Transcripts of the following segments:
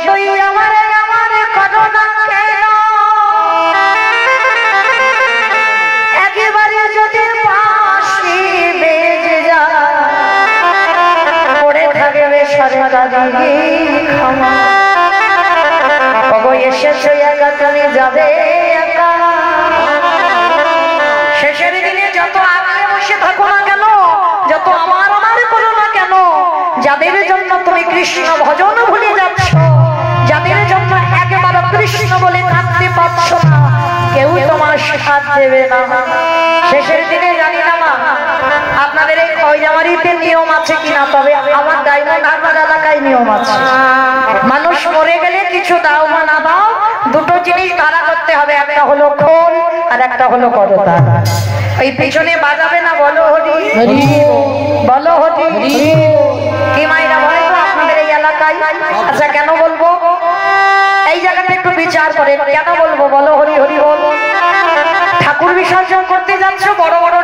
যতই আমার করো না কেন, একেবারে যদি বাঁশি বেজে যায় পড়ে থাকবে সরকারি ক্ষমা। ওগো এসেছো একা, তুমি যাবে একা। শেষের দিনে যত আগে বসে থাকো না কেন, যত আমার করো না কেন, যাদের জন্য তুমি কৃষ্ণ ভজন ভুলে যাচ্ছ, যাদের জন্য একেবারে কৃষ্ণ বলে থাকতে পারছো না, কেউ তোমার সাথ দেবে না। শেষের দিনে জানি না মা আপনাদের এই খয়জামারিতে নিয়ম আছে কিনা, তবে আমার ডায়মন্ড হারবার এলাকায় নিয়ম আছে। মানুষ মরে গেলে কিছু দাও বা না দাও, দুটো জিনিস তারা করতে হবে, একটা হলো খোল আর একটা হলো করতা। এই পিছনে বাজাবে না, বলো হরি বলো হরি। কি মাইরা বলে তো আপনাদের এই এলাকায়? আচ্ছা কেন বলবো, এই জায়গাটা একটু বিচার করে কেন বলবো, বলো হরি হরি বল। ঠাকুর বিসর্জন করতে যাচ্ছ, বড় বড়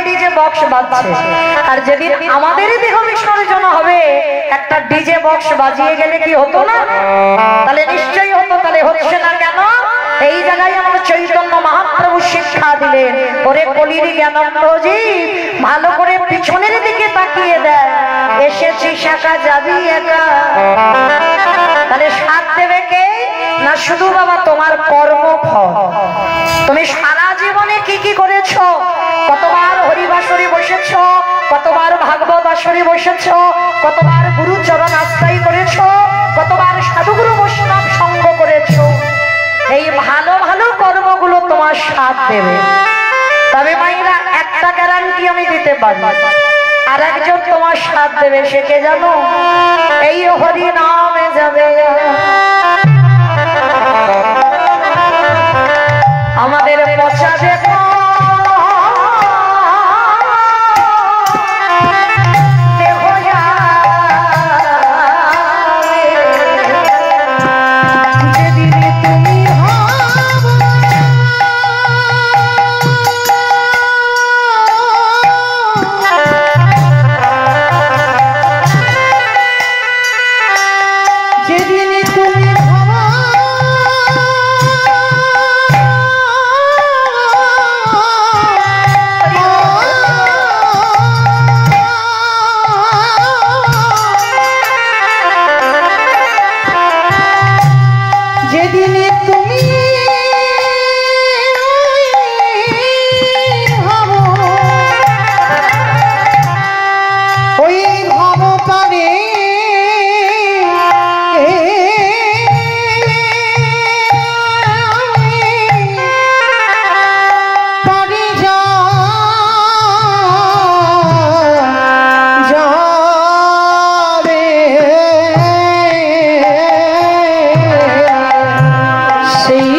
ডিজে বক্স বাজছে, আর যেদিন আমাদের দেহ বিসর্জন হবে একটা ডিজে বক্স বাজিয়ে গেলে কি হতো না? তাহলে নিশ্চয়ই হতো। তাহলে হচ্ছে না কেন? এই জায়গায় আমার চৈতন্য মহাপ্রভু শিক্ষা দিলেন, ওরে কলির জ্ঞানন্দজি ভালো করে পিছনের দিকে তাকিয়ে দেয়, এসেছিস একা যাবি একা। তাহলে সাথ দেবে কে? না শুধু বাবা তোমার কর্মফল। তুমি সারা জীবনে কি কি করেছো, কতবার হরিবাসরে বসেছো, কতবার ভাগবত আসরে বসেছো, কতবার গুরুচরণ আশ্রয় করেছো, কতবার সাধুগুরু বৈষ্ণব সঙ্গ করেছো, এই ভালো ভালো কর্মগুলো তোমার সাথ দেবে। তবে মাইরা একটা গ্যারান্টি আমি দিতে পারি, আর একজন তোমার সাথ দেবে, সে কে জানো? এই হরি নামে যাবে। আমাদের পচা দেখো সেই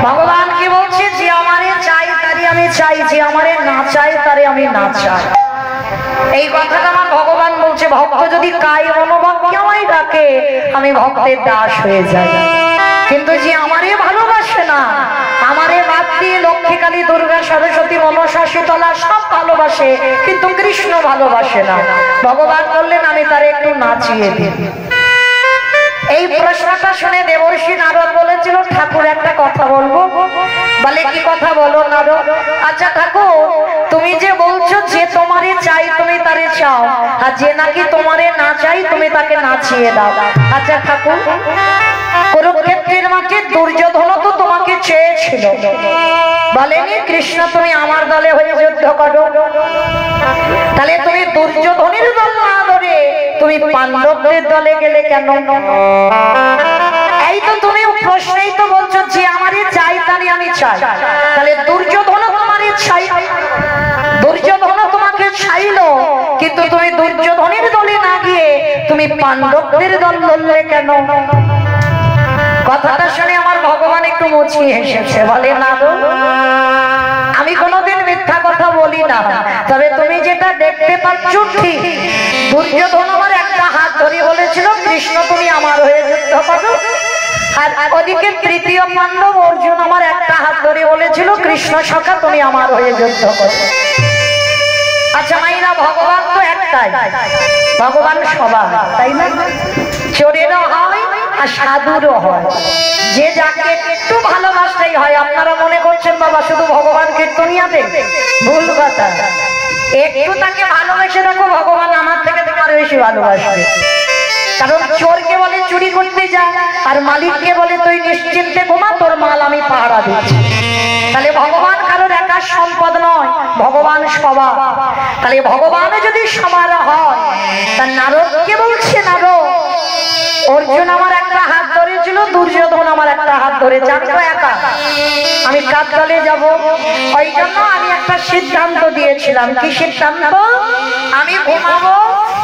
भगवान की बोलছে যে আমারে চাই তারে আমি চাই, যে আমারে না চাই তারে আমি না চাই। এই কথাটা আমার ভগবান বলছে। ভক্ত যদি কায় মনোবাক্যে আমায় ডাকে আমি ভক্তের দাস হয়ে যাই, কিন্তু যে আমারে ভালোবাসে না, আমারে বাদ দিয়ে লক্ষ্মী কালী দুর্গা সরস্বতী মনসা শীতলা সব ভালোবাসে কিন্তু কৃষ্ণ ভালোবাসে না, ভগবান বললেন আমি তারে একটু নাচিয়ে দিই। এই প্রশ্নটা শুনে দেবর্ষি নারদ বলেছিল ঠাকুর একটা কথা বলবো। বলে কি কথা বলো নারদ? আচ্ছা ঠাকুর তুমি যে বলছো যে তোমারে চাই তুমি তারে চাও, আর যে নাকি তোমারে না চাই তুমি তাকে নাচিয়ে দাও। আচ্ছা ঠাকুর কুরুক্ষেত্রের মাঠে দুর্যোধন তো তোমাকে চেয়েছিল, বলেনি কৃষ্ণ তুমি আমার দলে হয়ে যুদ্ধ করো? তাহলে তুমি দুর্যোধনের দল না ধরে তুমি পাণ্ডবদের দলে গেলে কেন? এই তো তুমি প্রশ্নেই তো বলছো যে আমারে চাই তারে আমি চাই, তাহলে দুর্যোধন তোমারে চাই, দুর্যোধন তোমাকে চাইলো কিন্তু তুমি দুর্যোধনের দলে না গিয়ে তুমি পাণ্ডবদের দল ধরলে কেন? কথাটা শুনে আমার ভগবান একটু মুচকি হেসেছে। বলে না আমি কোনোদিন মিথ্যা কথা বলি না, তবে তুমি যেটা দেখতে পাচ্ছ ঠিক। দুর্যোধন আমার একটা হাত ধরে বলেছিল কৃষ্ণ তুমি আমার হয়ে যুদ্ধ করো, আর ওদিকে তৃতীয় পাণ্ডব অর্জুন আমার একটা হাত ধরে বলেছিল কৃষ্ণ সখা তুমি আমার হয়ে যুদ্ধ করো। আচ্ছা মাইনা ভগবান তো একটাই, ভগবান সবার, তাই না? চোরেরও হয় আর সাধুরও হয়, যে যাকে একটু ভালোবাসতেই হয়। আপনারা মনে করছেন বাবা শুধু ভগবান কীর্তনিয়াতে, ভুল কথা। একটু তাকে ভালোবেসে দেখো ভগবান আমার থেকে তোমার বেশি ভালোবাসবে। কারণ চোরকে বলে চুরি করতে যা, আর মালিককে বলে তুই নিশ্চিন্তে ঘুমা, তোর মাল আমি পাহারা দিচ্ছি। তাহলে ভগবান কারোর একা সম্পদ নয়, ভগবান সবার। তাহলে ভগবান যদি সবার হয়, তা নারদকে বলছে নারদ অর্জুন আমার একটা হাত ধরেছিল, দুর্যোধন আমার একটা হাত ধরে, জানতো একা আমি কার দলে যাব। ওই জন্য আমি একটা সিদ্ধান্ত দিয়েছিলাম। কি সিদ্ধান্ত? আমি ঘুমাবো,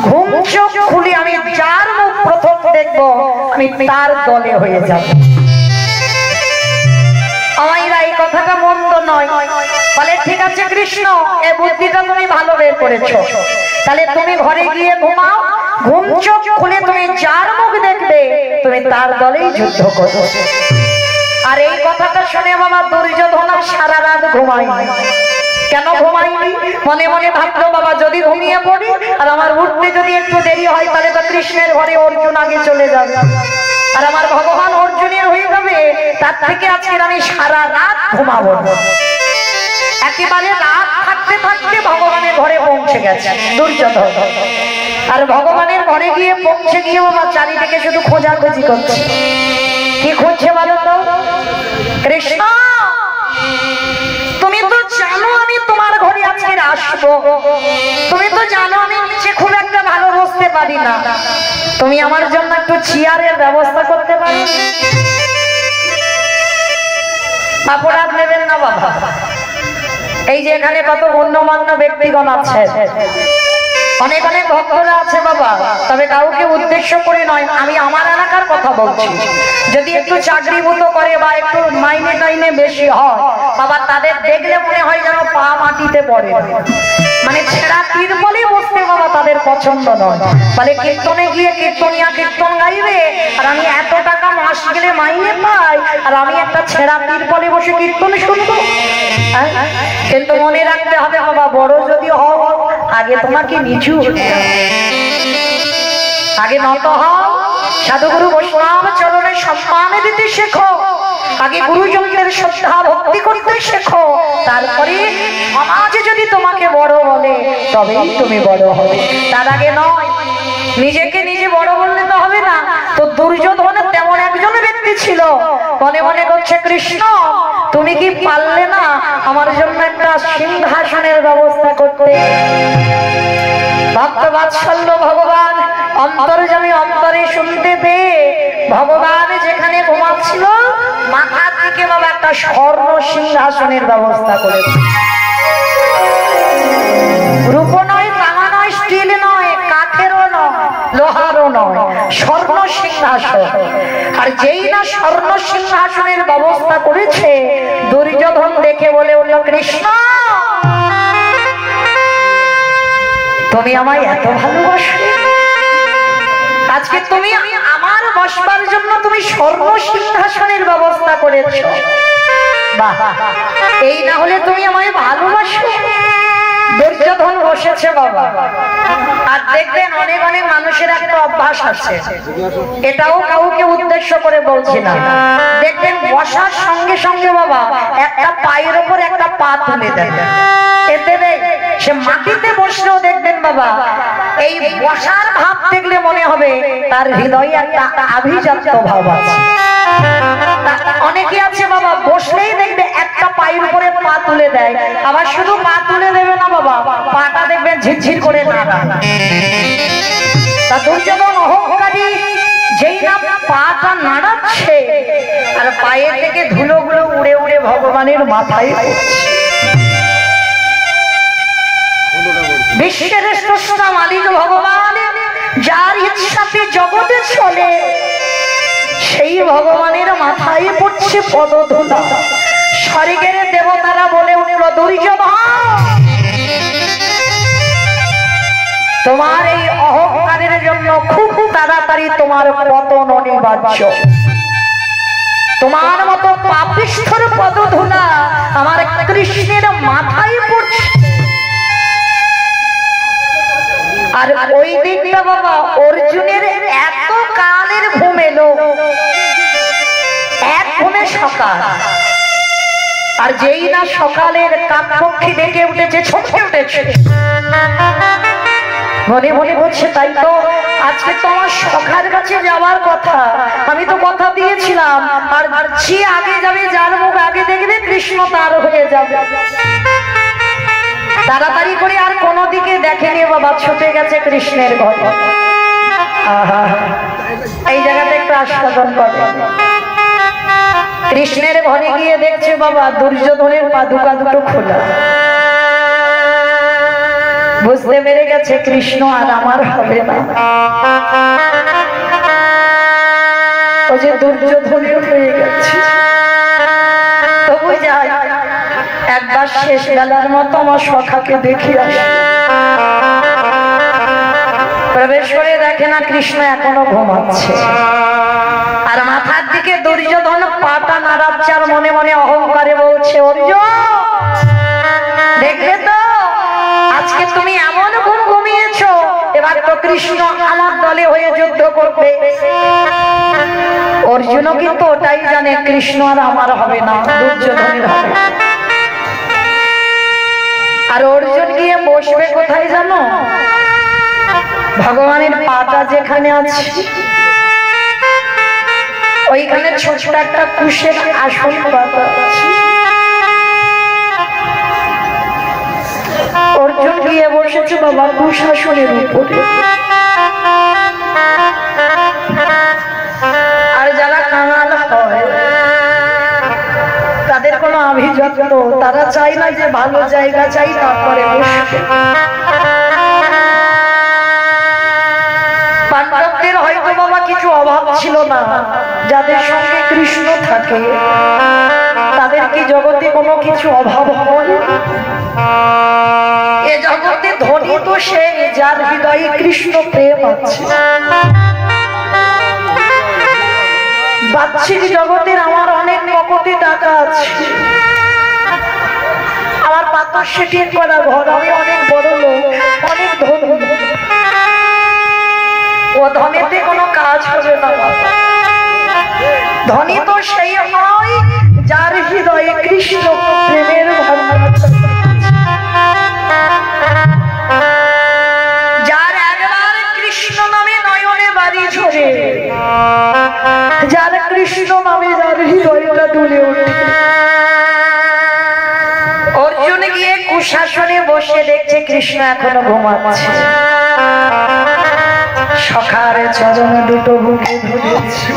ঘুম চোখ খুলে আমি যার মুখ প্রথম দেখবো আমি তার দলে হয়ে যাব। আমাইরা এই কথাটা মন্দ নয়। বলে ঠিক আছে কৃষ্ণ এই বুদ্ধিটা তুমি ভালো বের করেছো, তাহলে তুমি ঘরে গিয়ে ঘুমাও, ঘুম চোখ খুলে তুমি যার মুখ দেখবে তুমি তার দলেই যুদ্ধ করো। আর এই কথাটা শুনে বাবা দুর্যোধন সারা রাত ঘুমায়নি। কেন ঘুমায়নি? মনে মনে ভাবলো বাবা যদি ঘুমিয়ে পড়ি আর আমার উঠতে যদি একটু দেরি হয় তাহলে তো কৃষ্ণের ঘরে অর্জুন আগে চলে যাবে, আর আমার ভগবান অর্জুনের হয়ে যাবে। তার থেকে আজকে আমি সারা রাত ঘুমাবো। একেবারে রাত থাকতে থাকতে ভগবানের ঘরে পৌঁছে গেছে দুর্যোধন। আর ভগবানের ঘরে গিয়ে পৌঁছে গিয়ে বাবা চারিদিকে শুধু খোঁজাখুঁজি করছে। কি খুঁজছে বলো তো? কৃষ্ণ তুমি তো জানো আমি তোমার ঘরে আজকে আসবো, তুমি তো জানো আমি নিচে খুব একটা ভালো বসতে পারি না, তুমি আমার জন্য একটু চেয়ারের ব্যবস্থা করতে পারো? অপরাধ নেবেন না বাবা। এই যে এখানে কত গণ্যমান্য ব্যক্তিগণ আছে, অনেক অনেক ভক্তরা আছে বাবা, তবে কাউকে উদ্দেশ্য করে নয়, আমি আমার এলাকার কথা বলছি। যদি একটু চাকরিভূত করে বা একটু মাইনে টাইনে বেশি হয় বাবা, তাদের দেখলে মনে হয় যেন পা মাটিতে পড়ে, মানে ছেঁড়া তিরপলে বসতে বাবা তাদের পছন্দ নয়। বলে কীর্তনে গিয়ে কীর্তনিয়া কীর্তন গাইবে, আর আমি এত টাকা মাস গেলে মাইনে পাই, আর আমি একটা ছেঁড়া তিরপলে বসে কীর্তন শুনবো। কিন্তু মনে রাখতে হবে বাবা, বড় যদি হও আগে তোমাকে নিচু হতে হবে, আগে নত হও, সাধুগুরু বৈষ্ণব চরণে সম্মান দিতে শেখো, আগে গুরুজনদের শ্রদ্ধা ভক্তি করতে শেখো, তারপরে সমাজে যদি তোমাকে বড় বলে তবেই তুমি বড় হবে, তার আগে নয়। নিজেকে নিজে বড় বললে তো হবে না। তো দুর্যোধনের তেমন একজন ব্যক্তি ছিল, মনে মনে করছে কৃষ্ণ তুমি কি পারলে না আমার জন্য একটা সিংহাসনের ব্যবস্থা করতে? ভক্ত বাৎসল্য ভগবান অন্তর্যামী অন্তরে শুনতে পেয়ে ভগবান যেখানে ঘুমাচ্ছিল মাথার দিকে বাবা একটা স্বর্ণ সিংহাসনের ব্যবস্থা করেছে। রূপ নয়, তামা নয়, স্টিল নয়, কাঠেরও নয়, লোহারও নয়, স্বর্ণ সিংহাসন। আর যেই না স্বর্ণ সিংহাসনের ব্যবস্থা করেছে, দুর্যোধন দেখে বলে উঠল কৃষ্ণ তুমি আমায় এত ভালোবাসো, আজকে তুমি আমার বসবার জন্য তুমি স্বর্ণ সিংহাসনের ব্যবস্থা করেছো। বাহ, এই না হলে তুমি আমায় ভালোবাসো। দুর্যোধন বসেছে বাবা। আর দেখবেন অনেক অনেক মানুষের একটা অভ্যাস আছে, এটাও কাউকে উদ্দেশ্য করে বলছি না, দেখবেন বসার সঙ্গে সঙ্গে বাবা একটা পায়ের ওপর একটা পা তুলে দেয়, এতে সে মাটিতে বসলেও দেখবেন বাবা এই বসার ভাব দেখলে মনে হবে তার হৃদয়ে একটা আভিজাত্য ভাব আছে। অনেকে আছে বাবা বসলেই দেখবে একটা পায়ের উপরে পা তুলে দেয়, আবার শুধু পা তুলে দেবে না বাবা, পাটা দেখবেন ঝিরঝির করে নাড়া। তা দুর্যোধন অহংকারী যেই না পাটা নাড়াচ্ছে আর পায়ের থেকে ধুলোগুলো উড়ে উড়ে ভগবানের মাথায় পড়ছে। বিশ্বের স্রষ্টা মালিক ভগবান, যার ইচ্ছাতে জগতে চলে, সেই ভগবানের মাথায় পড়ছে পদধূলা। স্বর্গের দেবতারা বলে উঠল দুর্যোধন তোমার এই অহংকারের জন্য খুব তাড়াতাড়ি তোমার পতন অনিবার্য। তোমার মতো পাপিষ্ঠর পদধূলা আমার কৃষ্ণের মাথায় পড়ছে। আর ওই দিকটা বাবা অর্জুনের এত কালের ঘুম এলো, এক ঘুমে সকাল। আর যেই না সকালের কাকপক্ষী ডেকে উঠেছে, ছটকে উঠেছে, মনে মনে বলছে তাই তো আজকে তো আমার সখার কাছে যাওয়ার কথা, আমি তো কথা দিয়েছিলাম, আর যে আগে যাবে যার মুখ আগে দেখবে কৃষ্ণ তার হয়ে যাবে। তাড়াতাড়ি করে আর কোনো দিকে দেখেনি বাবা, ছুটে গেছে কৃষ্ণের ঘরে। এই জায়গাতে একটু আস্বাদন করে কৃষ্ণের ঘরে গিয়ে দেখছে বাবা দুর্যোধনের পাদুকা দুটো খোলা। বুঝতে পেরে গেছে কৃষ্ণ আর আমার হবে না, ও যে দুর্যোধনের হয়ে গেছে। তবু যাই একবার শেষ বেলার মতো আমার সখাকে দেখি আসে। প্রবেশ করে দেখে না কৃষ্ণ এখনো ঘুমাচ্ছে, আর মাথার দিকে দুর্যোধন পাটা নাড়াচ্ছে, আর মনে মনে অহংকারে বলছে অর্জুন দেখবে তো আজকে তুমি এমন ঘুম ঘুমিয়েছো, এবার তো কৃষ্ণ আমার দলে হয়ে যুদ্ধ করবে। অর্জুনও কিন্তু ওটাই জানে কৃষ্ণ আর আমার হবে না, দুর্যোধনের হবে। আর অর্জুন গিয়ে বসবে কোথায় জানো? ভগবানের পাটা যেখানে আছে ওইখানে ছোট একটা কুশের আসন পাতা আছে। অর্জুন গিয়ে বসেছে বাবা কুশ আসনের উপরে। আর যারা কাঙাল হয় তাদের এখনো আভিজাত্য, তারা চায় না যে ভালো জায়গা চাই তারপরে বসবে। পাণ্ডবদের হয়তো বাবা কিছু অভাব ছিল না, যাদের সঙ্গে কৃষ্ণ থাকে তাদের কি জগতে কোনো কিছু অভাব হয়? এ জগতে ধনী তো সেই যার হৃদয়ে কৃষ্ণ প্রেম আছে। বাহ্যিক জগতের আমার অনেক পকেটে টাকা আছে, আমার পাথর সেটিং করা ঘর, আমি অনেক বড় লোক, অনেক ধনী, ও ধনীতে কোনো কাজ হবে না। ধনী তো সেই হয় যার হৃদয়ে কৃষ্ণ প্রেমের ভাবনা, যার একবার কৃষ্ণ নামে নয়নে বাড়ি ঝরে, যার কৃষ্ণ নামে যার হৃদয়টা দুলে ওঠে। অর্জুন গিয়ে কুশাসনে বসে দেখছে কৃষ্ণ এখনো ঘুমাচ্ছে, সখার চরণ দুটো বুকে ধরেছে,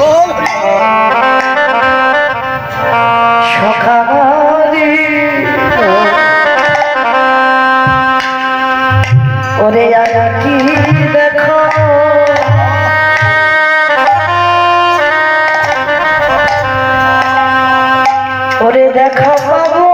সখারি ওরে কি দেখো, ওরে দেখো বাবু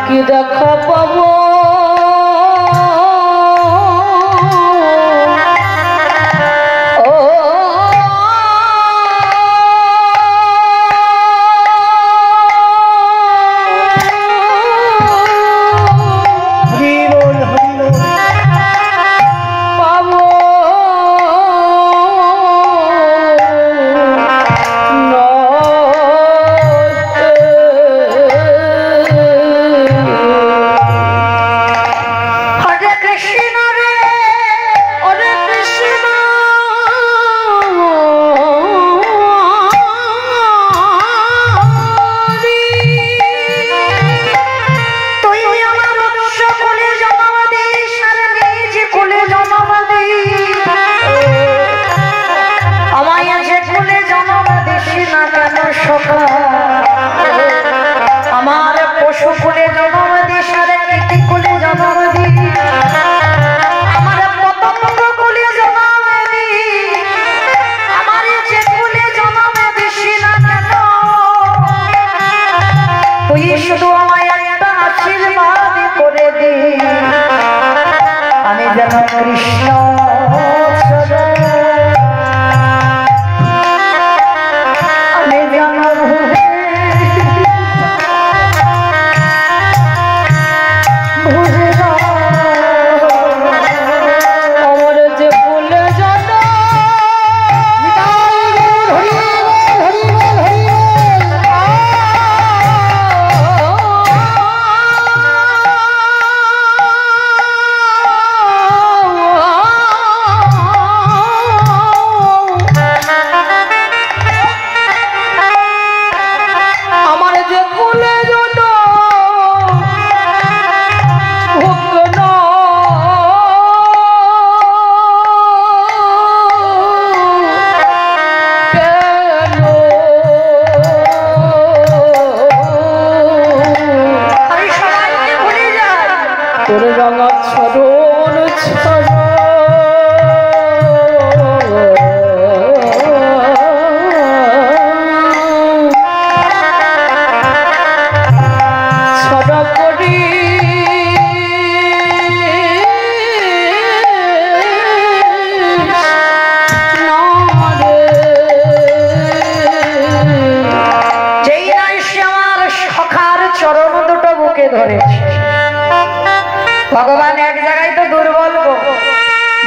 কি দেখা পাবো, আমার পশু কুলে জন্ম দি, সারে কীর্তি কুলে জন্ম দি, আমার পতঙ্গ কুলে জন্ম দি, আমার যে কুলে জন্ম দিছি না কেন, তুই শুধু আমায় একটা আশীর্বাদ করে দি, আমি যেন কৃষ্ণ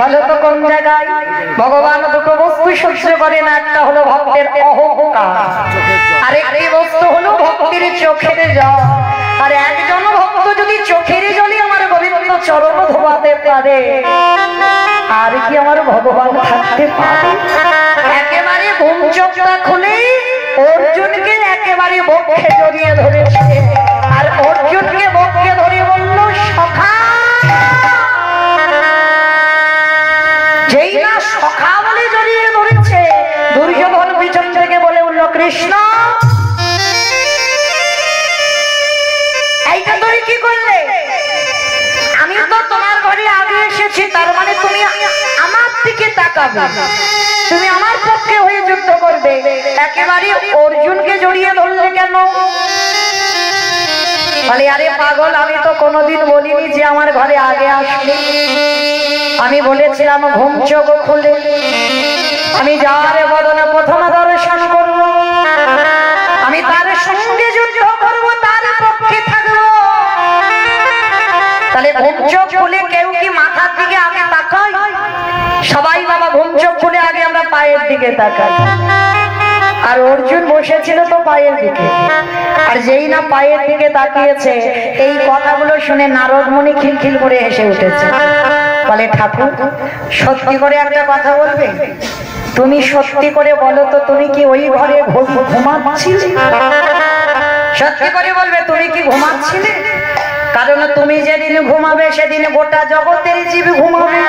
বলো তো কোন জায়গায়? ভগবান দুটো বস্তু সহ্য করে না, একটা হলো ভক্তের অহংকার, আর একটি বস্তু হলো ভক্তির চোখের জল। আর একজন ভক্ত যদি চোখের জলে আমার গোবিন্দ চরণ ধোয়াতে পারে, আর কি আমার ভগবান থাকতে পারে? একেবারে ঘুম চোখটা খুলে অর্জুনকে একেবারে বক্ষে জড়িয়ে ধরেছে, আর অর্জুনকে বক্ষে ধরে বলল সখা। যেই না সখা বলে জড়িয়ে ধরেছে, দুর্যোধন পিছন থেকে বলে উঠল কৃষ্ণ এইটা তুমি কি করলে? আমি তো তোমার ঘরে আগে এসেছি, তার মানে তুমি আমার দিকে তাকাবে, তুমি আমার পক্ষে হয়ে যুদ্ধ করবে, একেবারে অর্জুনকে জড়িয়ে ধরলে কেন? বলে আরে পাগল, আমি তো কোনোদিন বলিনি যে আমার ঘরে আগে আসবে। আমি বলেছিলাম ঘুম চোখ খুলে আমি যার বদনে প্রথম দর্শন করব, আমি তার সঙ্গে যুদ্ধ করব, তার পক্ষে থাকবো। তাহলে ঘুম চোখ খুলে কেউ কি মাথার দিকে আগে তাকায়? সবাই বাবা ঘুম চোখ খুলে আগে আমরা পায়ের দিকে তাকাই। আর অর্জুন বসেছিল তো পায়ের দিকে, আর যেই না পায়ের দিকে তাকিয়েছে, এই কথাগুলো শুনে নারদ মুনি খিলখিল করে হেসে উঠেছে। বলে ঠাকুর সত্যি করে একটা কথা বলবে? তুমি সত্যি করে বলো তো, তুমি কি ওই ঘরে ঘুমাচ্ছিলে? সত্যি করে বলবে তুমি কি ঘুমাচ্ছিলে? কারণ তুমি যেদিন ঘুমাবে সেদিন গোটা জগতের জীব ঘুমাবে।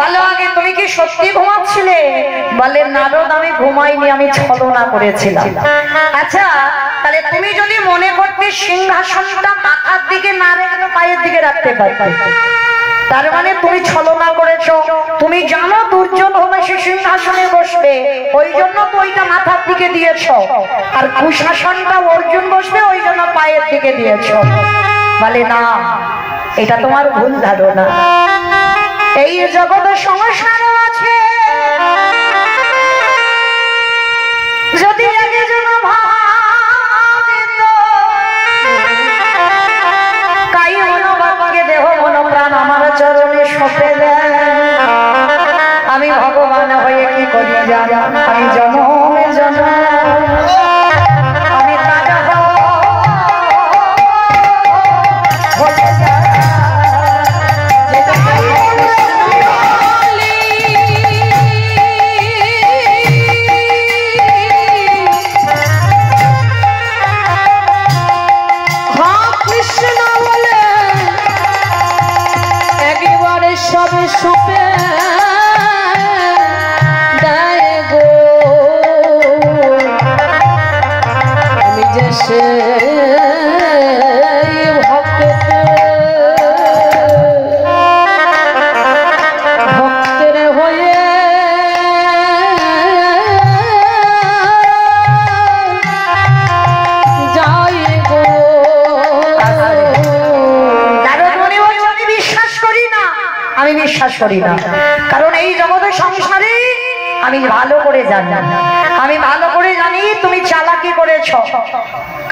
বলো আগে তুমি কি সত্যি ঘুমাচ্ছিলে? বলে নারদ আমি ঘুমাইনি, আমি ছলনা করেছিলাম। আচ্ছা তাহলে তুমি যদি মনে করতে সিংহাসনটা মাথার দিকে না রেখে পায়ের দিকে রাখতে পারতে, তার মানে তুমি ছলনা করেছো। তুমি জানো দুর্যোধন এসে সিংহাসনে বসবে, ওই জন্য তো ওইটা মাথার দিকে দিয়েছো, আর কুশাসনটা অর্জুন বসবে ওই জন্য পায়ের দিকে দিয়েছো। বলে না, এটা তোমার ভুল ধারণা। এই জগতে সংসার আছে, যদি একজন ভাবিত কাই মনোবাক্যে দেহ মন প্রাণ আমার চরণে সঁপে দেয়, আমি ভগবান হয়ে কি করি জানো? আমি জনমে জনম আমি রাজা হয়ে যাই। সবে সপে দেয় গো, আমি যে সে ভক্তের হয়ে যাই গো। আমি বিশ্বাস করি না, কারণ এই জগতের সংসারে আমি ভালো করে জানি, আমি ভালো করে জানি তুমি চালাকি করেছো।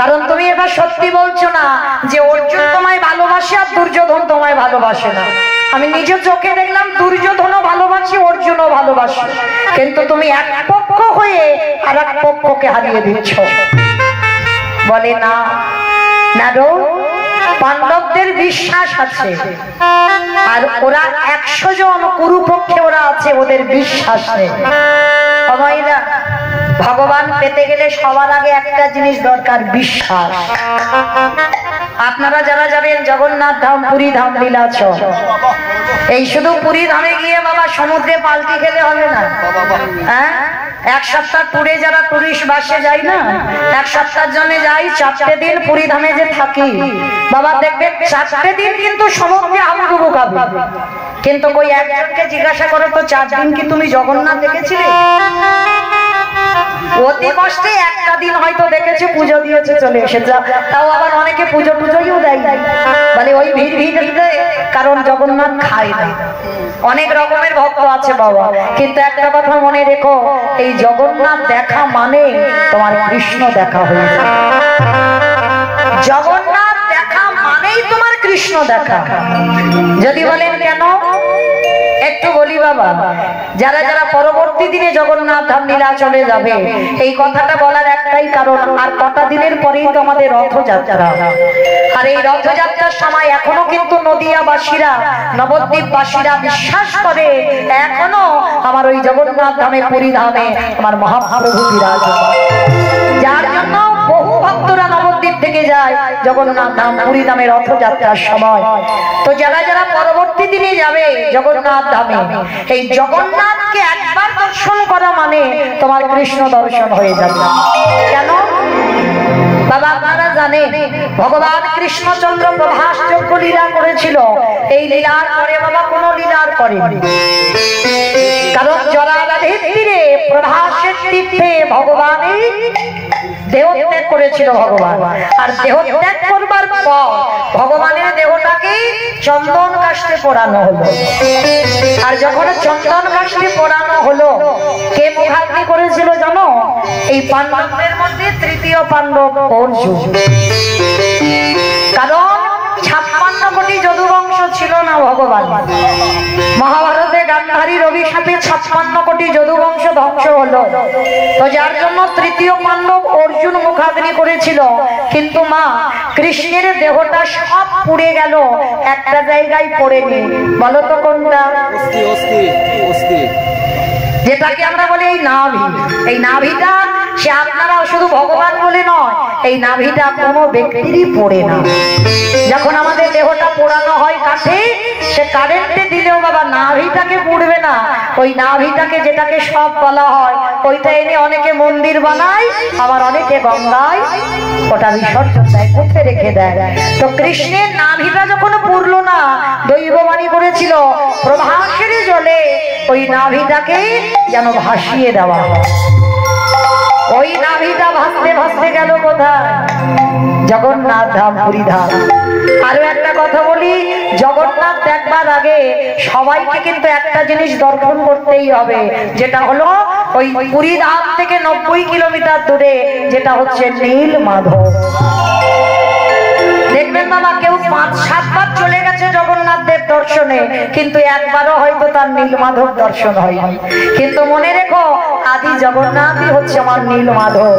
কারণ তুমি এবার সত্যি বলছো না যে অর্জুন তোমায় ভালোবাসে আর দুর্যোধন তোমায় ভালোবাসে না। আমি নিজের চোখে দেখলাম দুর্যোধনও ভালোবাসে, অর্জুনও ভালোবাসে, কিন্তু তুমি এক পক্ষ হয়ে আর এক পক্ষকে হারিয়ে দিচ্ছ। বলে না নারো, পাণ্ডবদের বিশ্বাস আছে, আর ওরা 100 জন কুরুপক্ষে ওরা আছে, ওদের বিশ্বাস নেই। ভগবান পেতে গেলে সবার আগে একটা জিনিস দরকার, বিশ্বাস। আপনারা যারা যাবেন জগন্নাথ ধাম, পুরী ধাম, লীলাচল, এই শুধু পুরী ধামে গিয়ে বাবা সমুদ্রে পাল্টি খেলে হবে না। হ্যাঁ, এক সপ্তাহ ট্যুরে যারা টুরিস্ট বাসে যাই না, এক সপ্তাহের জন্য যাই, 4টে দিন পুরী ধামে যে থাকি বাবা, দেখবেন 4টে দিন কিন্তু সমুদ্রে হাবুডুবু খাবে। কিন্তু ওই একজনকে জিজ্ঞাসা করে তো 4 দিন কি তুমি জগন্নাথ দেখেছিলে? অতি কষ্টে একটা দিন হয়তো দেখেছে, পুজো দিয়েছে, চলে এসেছে। তাও আবার অনেকে পুজো টুজোও দেয়, মানে ওই ভিড় ভিড়ে, কারণ জগন্নাথ খায় না। অনেক রকমের ভক্ত আছে বাবা, কিন্তু একটা কথা মনে রেখো, এই জগন্নাথ দেখা মানে তোমার কৃষ্ণ দেখা হয়ে যায়। জগন্নাথ দেখা মানেই তোমার কৃষ্ণ দেখা। যদি বলেন কেন, বাবা, যারা যারা পরবর্তী দিনে জগন্নাথ ধাম লীলা চলে যাবে, এই কথাটা বলার একটাই কারণ, আর কটা দিনের পরেই তো আমাদের রথযাত্রা। আর এই রথযাত্রার সময় এখনো কিন্তু নদিয়াবাসীরা, নবদ্বীপবাসীরা বিশ্বাস করে এখনো আমার ওই জগন্নাথ ধামে, পুরী ধামে আমার মহাপ্রভু বিরাজমান। যার জন্য বহু ভক্তরা নবদ্বীপ থেকে যায় জগন্নাথ ধাম, পুরী ধামে রথযাত্রার সময়। তো যারা যারা পরবর্তী দিনে যাবে জগন্নাথ ধামে, এই জগন্নাথকে একবার দর্শন করা মানে তোমার কৃষ্ণ দর্শন হয়ে যাবে। কেন বাবা, আপনারা জানেন ভগবান কৃষ্ণচন্দ্র প্রভাসযোগ্য লীলা করেছিল। এই লীলার পরে বাবা কোনো লীলার করেনি, কারণ জলাধারের তীরে প্রভাসের তীর্থে ভগবানই দেহত্যাগ করেছিল ভগবান। আর দেহত্যাগ করবার পর ভগবানের দেহটাকে চন্দন কাষ্ঠে পোড়ানো হলো। আর যখন চন্দন কাষ্ঠে পোড়ানো হলো, কে মুখাগ্নি করেছিল জানো? এই পাণ্ডবদের মধ্যে তৃতীয় পাণ্ডব অর্জুন। কারণ 56 কোটি যদুবংশ ছিল না ভগবান। মহাভারতে গান্ধারীর অভিশাপে 56 কোটি যদুবংশ ধ্বংস হলো। তো যার জন্য তৃতীয় পাণ্ডব অর্জুন মুখাগ্নি করেছিল। কিন্তু মা, কৃষ্ণের দেহটা সব পুড়ে গেল, একটা জায়গায় পড়েনি। বলো তো কোনটা? যেটাকে আমরা বলি এই নাভি। এই নাভিটা সে আপনারা শুধু ভগবান বলে নয়, এই নাভিটা কোনো ব্যক্তিরই পড়ে না। যখন আমাদের দেহটা পোড়ানো হয় কাঠে, সে কারেন্টে দিলেও বাবা নাভিটাকে পুড়বে না। ওই নাভিটাকে, যেটাকে সব বলা হয়, ওইটা এনে অনেকে মন্দির বানায়, আবার অনেকে গঙ্গায় ওটা বিসর্জন দেয়, পুঁতে রেখে দেয়। তো কৃষ্ণের নাভিটা যখন পুড়লো না, দৈববাণী করেছিল প্রভাসের জলে ওই নাভিটাকে যেন ভাসিয়ে দেওয়া হয়। ওই নাভিটা ভাসতে ভাসতে গেল কোথায়? জগন্নাথ ধাম, পুরী ধাম। আরো একটা কথা বলি, জগন্নাথ দেখবার আগে সবাইকে কিন্তু একটা জিনিস দর্শন করতেই হবে, যেটা হলো ওই পুরী ধাম থেকে 90 কিলোমিটার দূরে যেটা হচ্ছে নীলমাধব। দেখবেন বাবা, কেউ 5-7 বার চলে গেছে জগন্নাথ দেব দর্শনে, কিন্তু একবারও হয়তো তার নীলমাধব দর্শন হয়নি। কিন্তু মনে রেখো, আদি জগন্নাথই হচ্ছে আমার নীলমাধব।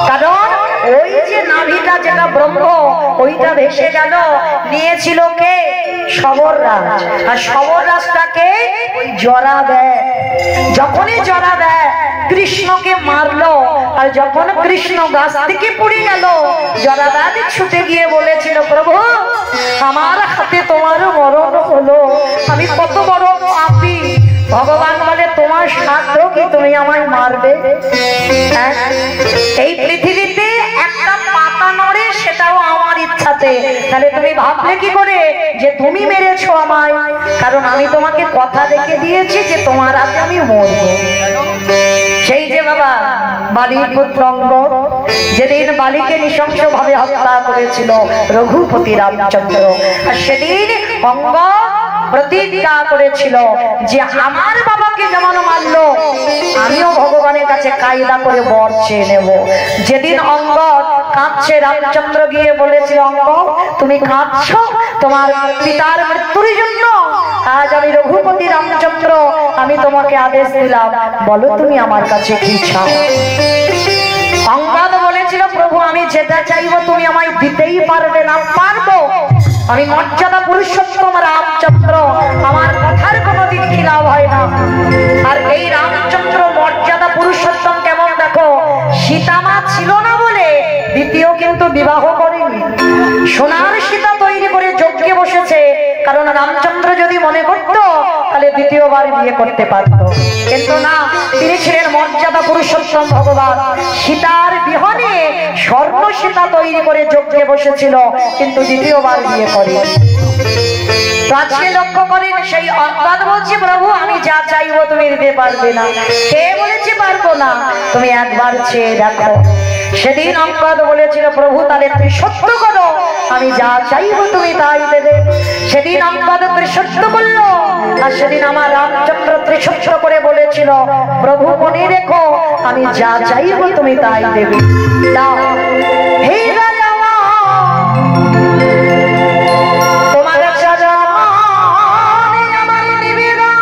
কারণ ওই যে নাভিটা, যেটা ব্রহ্ম, ওইটা ভেসে গেল, নিয়েছিল কে? শবররাজ। আর শবররাজটাকে ওই জরা দেয়। যখনই জরা দেয়, কৃষ্ণকে মারলো। আর যখন কৃষ্ণ গাছ থেকে পড়ে গেল, জরাদাদ ছুটে গিয়ে বলেছিল, প্রভু আমার হাতে তোমার মরণ হলো, আমি কত বড় পাপী। ভগবান বলে, তোমার সাধ্য কি তুমি আমায় মারবে? এই পৃথিবীতে একটা পাতা নড়ে, সেটাও আমার ইচ্ছাতে। তাহলে তুমি ভাবলে কি করে যে তুমি মেরেছো আমায়? কারণ আমি তোমাকে কথা রেখে দিয়েছি যে তোমার হাতে আমি মরবো। সেই যে বাবা বালির পুত্র অঙ্গ, যেদিন বালিকে নৃশংস ভাবে হত্যা করেছিল রঘুপতি রামচন্দ্র, আর সেদিন অঙ্গ প্রতিজ্ঞা করেছিল যে আমার বাবাকে যেমন মারলো, আমিও ভগবানের কাছে কায়দা করে বর চেয়ে নেব। যেদিন অঙ্গ কাঁদছে, রামচন্দ্র গিয়ে বলেছিল, অঙ্গ তুমি কাঁদছো তোমার পিতার মৃত্যুর জন্য? আজ আমি রঘুপতি রামচন্দ্র, আমি তোমাকে আদেশ দিলাম, বলো তুমি আমার কাছে কি চাও? অঙ্গদ বলেছিল, প্রভু আমি যেটা চাইবো তুমি আমায় দিতেই পারবে না। পারবো, আমি মর্যাদা পুরুষোত্তম রামচন্দ্র, আমার কথার কোনোদিন খিলাফ হয় না। আর এই রামচন্দ্র মর্যাদা পুরুষোত্তম কেমন দেখো, সীতামা ছিল না বলে দ্বিতীয় কিন্তু বিবাহ করেনি। সোনার সীতা তৈরি করে যজ্ঞে বসেছে, কারণ রামচন্দ্র যদি মনে করতো তাহলে দ্বিতীয়বার বিয়ে করতে পারত। কিন্তু না, তিনি ছিলেন মর্যাদা পুরুষোত্তম ভগবান। সীতার বিহনে স্বর্ণ সীতা তৈরি করে যজ্ঞে বসেছিল, কিন্তু দ্বিতীয়বার বিয়ে করে। আজকে লক্ষ্য করেন, সেই অঙ্গদ বলছে, প্রভু আমি যা চাইবো তুমি দিতে পারবে না। কে বলেছে পারবো না? তুমি একবার চেয়ে দেখো। সেদিন অঙ্গদ বলেছিল, প্রভু তাহলে তুমি সত্য করো, আমি যা চাইবো তুমি তাই দেবে। সেদিন অঙ্গদ ত্রিসত্য করলো, আর সেদিন আমার রামচন্দ্র ত্রিসত্য করে বলেছিল, প্রভু মনে রেখো আমি যা চাইবো তুমি তাই দেবে। হে রাজা, তোমার চরণে আমার নিবেদন,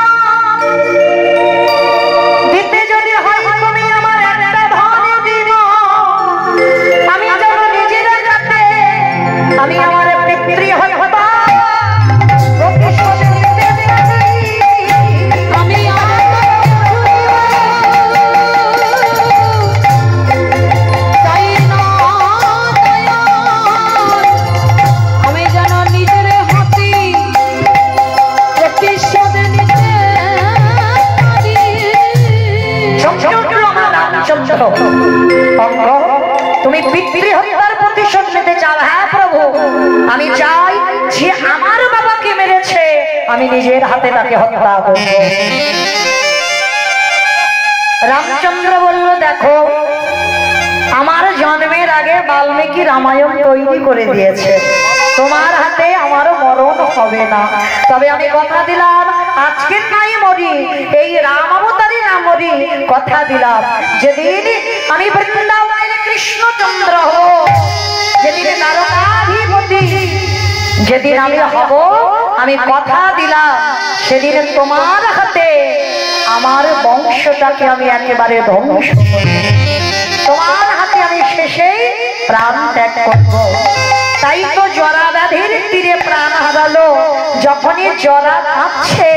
আমি চাই যে আমার বাবাকে মেরেছে আমি নিজের হাতে তাকে হত্যা করব। রামচন্দ্র বলল, দেখো আমার জন্মের আগে বাল্মীকি রামায়ণ তৈরি করে দিয়েছে, তোমার হাতে আমার মরণ হবে না। তবে আমি কথা দিলাম আজকে নাই মরি, এই রাম অবতারী না মরি, কথা দিলাম যেদিন আমি বৃন্দাবনের কৃষ্ণচন্দ্র হব, যেদিন দ্বারকাধিপতি যেদিন আমি হব, আমি কথা দিলাম সেদিন তোমার হাতে আমার বংশটাকে আমি একেবারে ধ্বংস করব, তোমার হাতে আমি শেষেই প্রাণ ত্যাগ করব। তাই তো জরা ব্যাধির তীরে প্রাণ হারালো। যখনই জরা কাঁদছে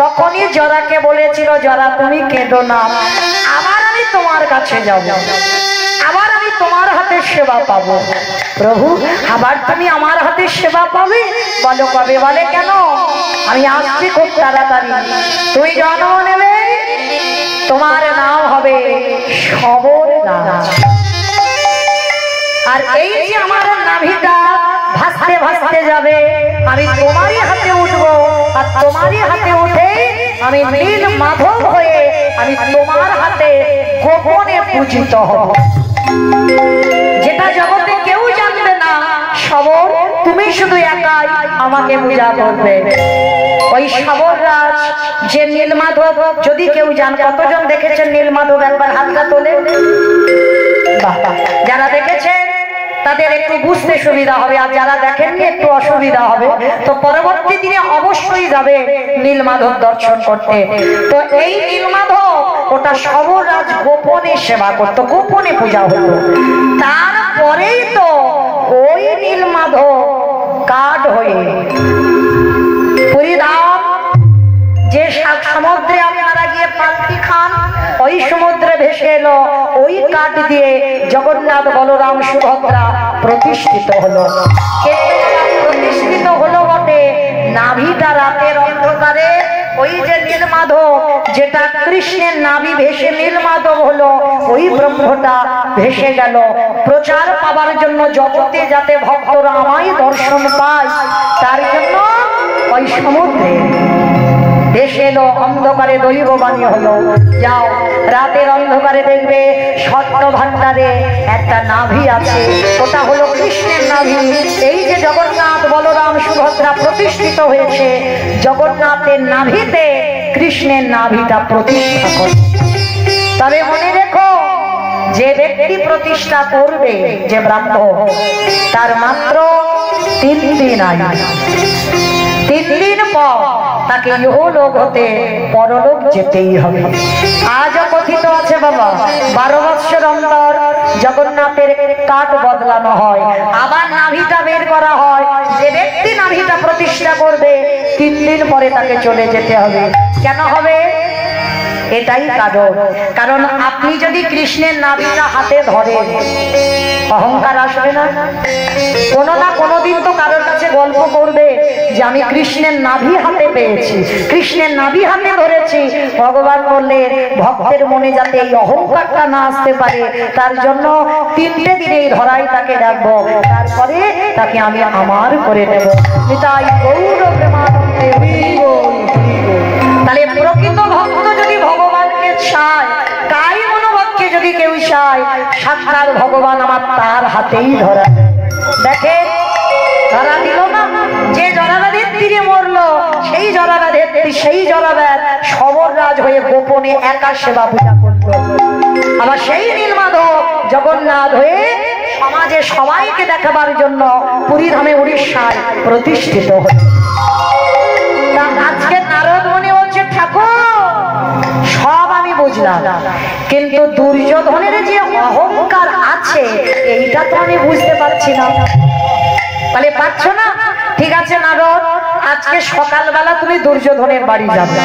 তখনই জরাকে বলেছিল, জরা তুমি কেঁদো না, আবার আমি তোমার কাছে যাব, আবার আমি তোমার হাতে সেবা পাবো। প্রভু আবার তুমি আমার হাতে সেবা পাবে? বলো কবে? বলে কেন, আমি আসছি খুব তাড়াতাড়ি, তুমি জন্ম নেবে, তোমার নাম হবে সবর রাজ। আর এই যে আমার নাভিটা ভাসতে ভাসতে যাবে, আমি তোমারই হাতে উঠবো, আর তোমারই হাতে উঠে আমি নীল মাধব হয়ে আমি তোমার হাতে গোপনে পূজিত হব, যেটা জগতে কেউ জানবে না। সবর তুমি শুধু একাই আমাকে পূজা করবে। ওই সবর রাজ যে নীলমাধব, যদি কেউ জান, কতজন দেখেছেন নীলমাধব? একবার হাতটা তোলে। যারা দেখেছেন তাদের একটু বুঝতে সুবিধা হবে, আর যারা দেখেননি একটু অসুবিধা হবে। তো পরবর্তী দিনে অবশ্যই যাবে নীলমাধব দর্শন করতে। তো এই নীলমাধব ওটা সবর রাজ গোপনে সেবা করতো, গোপনে পূজা হতো। তারপরেই তো ওই নীলমাধব কাঠ হয়ে পুরীধাম যে সমুদ্রে আপনারা গিয়ে পাল্টি খান, ওই সমুদ্রে ভেসে এলো, ওই কাঠ দিয়ে জগন্নাথ বলরাম সুভদ্রা প্রতিষ্ঠিত হলো। প্রতিষ্ঠিত হলো বটে, নাভিটা রাতের অন্ধকারে ওই যে নীলমাধব, যেটা কৃষ্ণের নাভি ভেসে নীলমাধব হলো, ওই ব্রহ্মটা ভেসে গেল। প্রচার পাবার জন্য জগতে যাতে ভক্তরা আমায় দর্শন পায়, তার জন্য ওই সমুদ্রে ভেসে এলো, অন্ধকারে দৈববাণী হলো। যাও রাতের অন্ধকারে দেখবে স্বর্ণ ভান্ডারে একটা নাভি আছে, ওটা হলো কৃষ্ণের নাভি। এই যে জগন্নাথ বলরাম সুভদ্রা প্রতিষ্ঠিত হয়েছে, জগন্নাথের নাভিতে কৃষ্ণের নাভিটা প্রতিষ্ঠা করে। তবে মনে রেখো, যে ব্যক্তি প্রতিষ্ঠা করবে, যে ব্রাহ্মণ, তার মাত্র 3 দিন আয়ু, 3 দিন পর তাকে ইহলোক হতে পরলোক যেতেই হবে। আজও কথিত আছে বাবা, 12 বৎসর অন্তর জগন্নাথের কাঠ বদলানো হয়, আবার নাভিটা বের করা হয়। যে ব্যক্তি নাভিটা প্রতিষ্ঠা করবে 3 দিন পরে তাকে চলে যেতে হবে। কেন হবে? এটাই কারণ আপনি যদি কৃষ্ণের নাভিটা হাতে ধরেন, অহংকার আসবে না? কোনো না কোনোদিন তো কারোর কাছে গল্প করবে যে আমি কৃষ্ণের নাভি হাতে পেয়েছি, কৃষ্ণের নাভি হাতে ধরেছি। ভগবান বললেন ভক্তের মনে যাতে এই অহংকারটা না আসতে পারে, তার জন্য 3টে দিনে এই ধরাই তাকে রাখবো, তারপরে তাকে আমি আমার করে নেব। তাই গৌর প্রেমানন্দে তাহলে প্রকৃত ভক্ত যদি ভগবানকে চায়, কাই মনোভক্তকে যদি কেউ চায়, সাক্ষাৎ ভগবান আমার তার হাতেই ধরা। দেখে ধরা দিল না, যে জরাব্যাধির তীরে মরলো, সেই জরাব্যাধ সবর রাজ হয়ে গোপনে একা সেবা পূজা করলো। আবার সেই নীলমাধব জগন্নাথ হয়ে সমাজে সবাইকে দেখাবার জন্য পুরীধামে উড়িষ্যায় প্রতিষ্ঠিত হল। আজকে নারদ মনে হচ্ছে ঠাকুর সব আমি বুঝলাম, কিন্তু দুর্যোধনের যে অহংকার আছে এইটা তো আমি বুঝতে পারছি না। তাহলে পাচ্ছ না? ঠিক আছে নারদ, আজকে সকালবেলা তুমি দুর্যোধনের বাড়ি যাবে।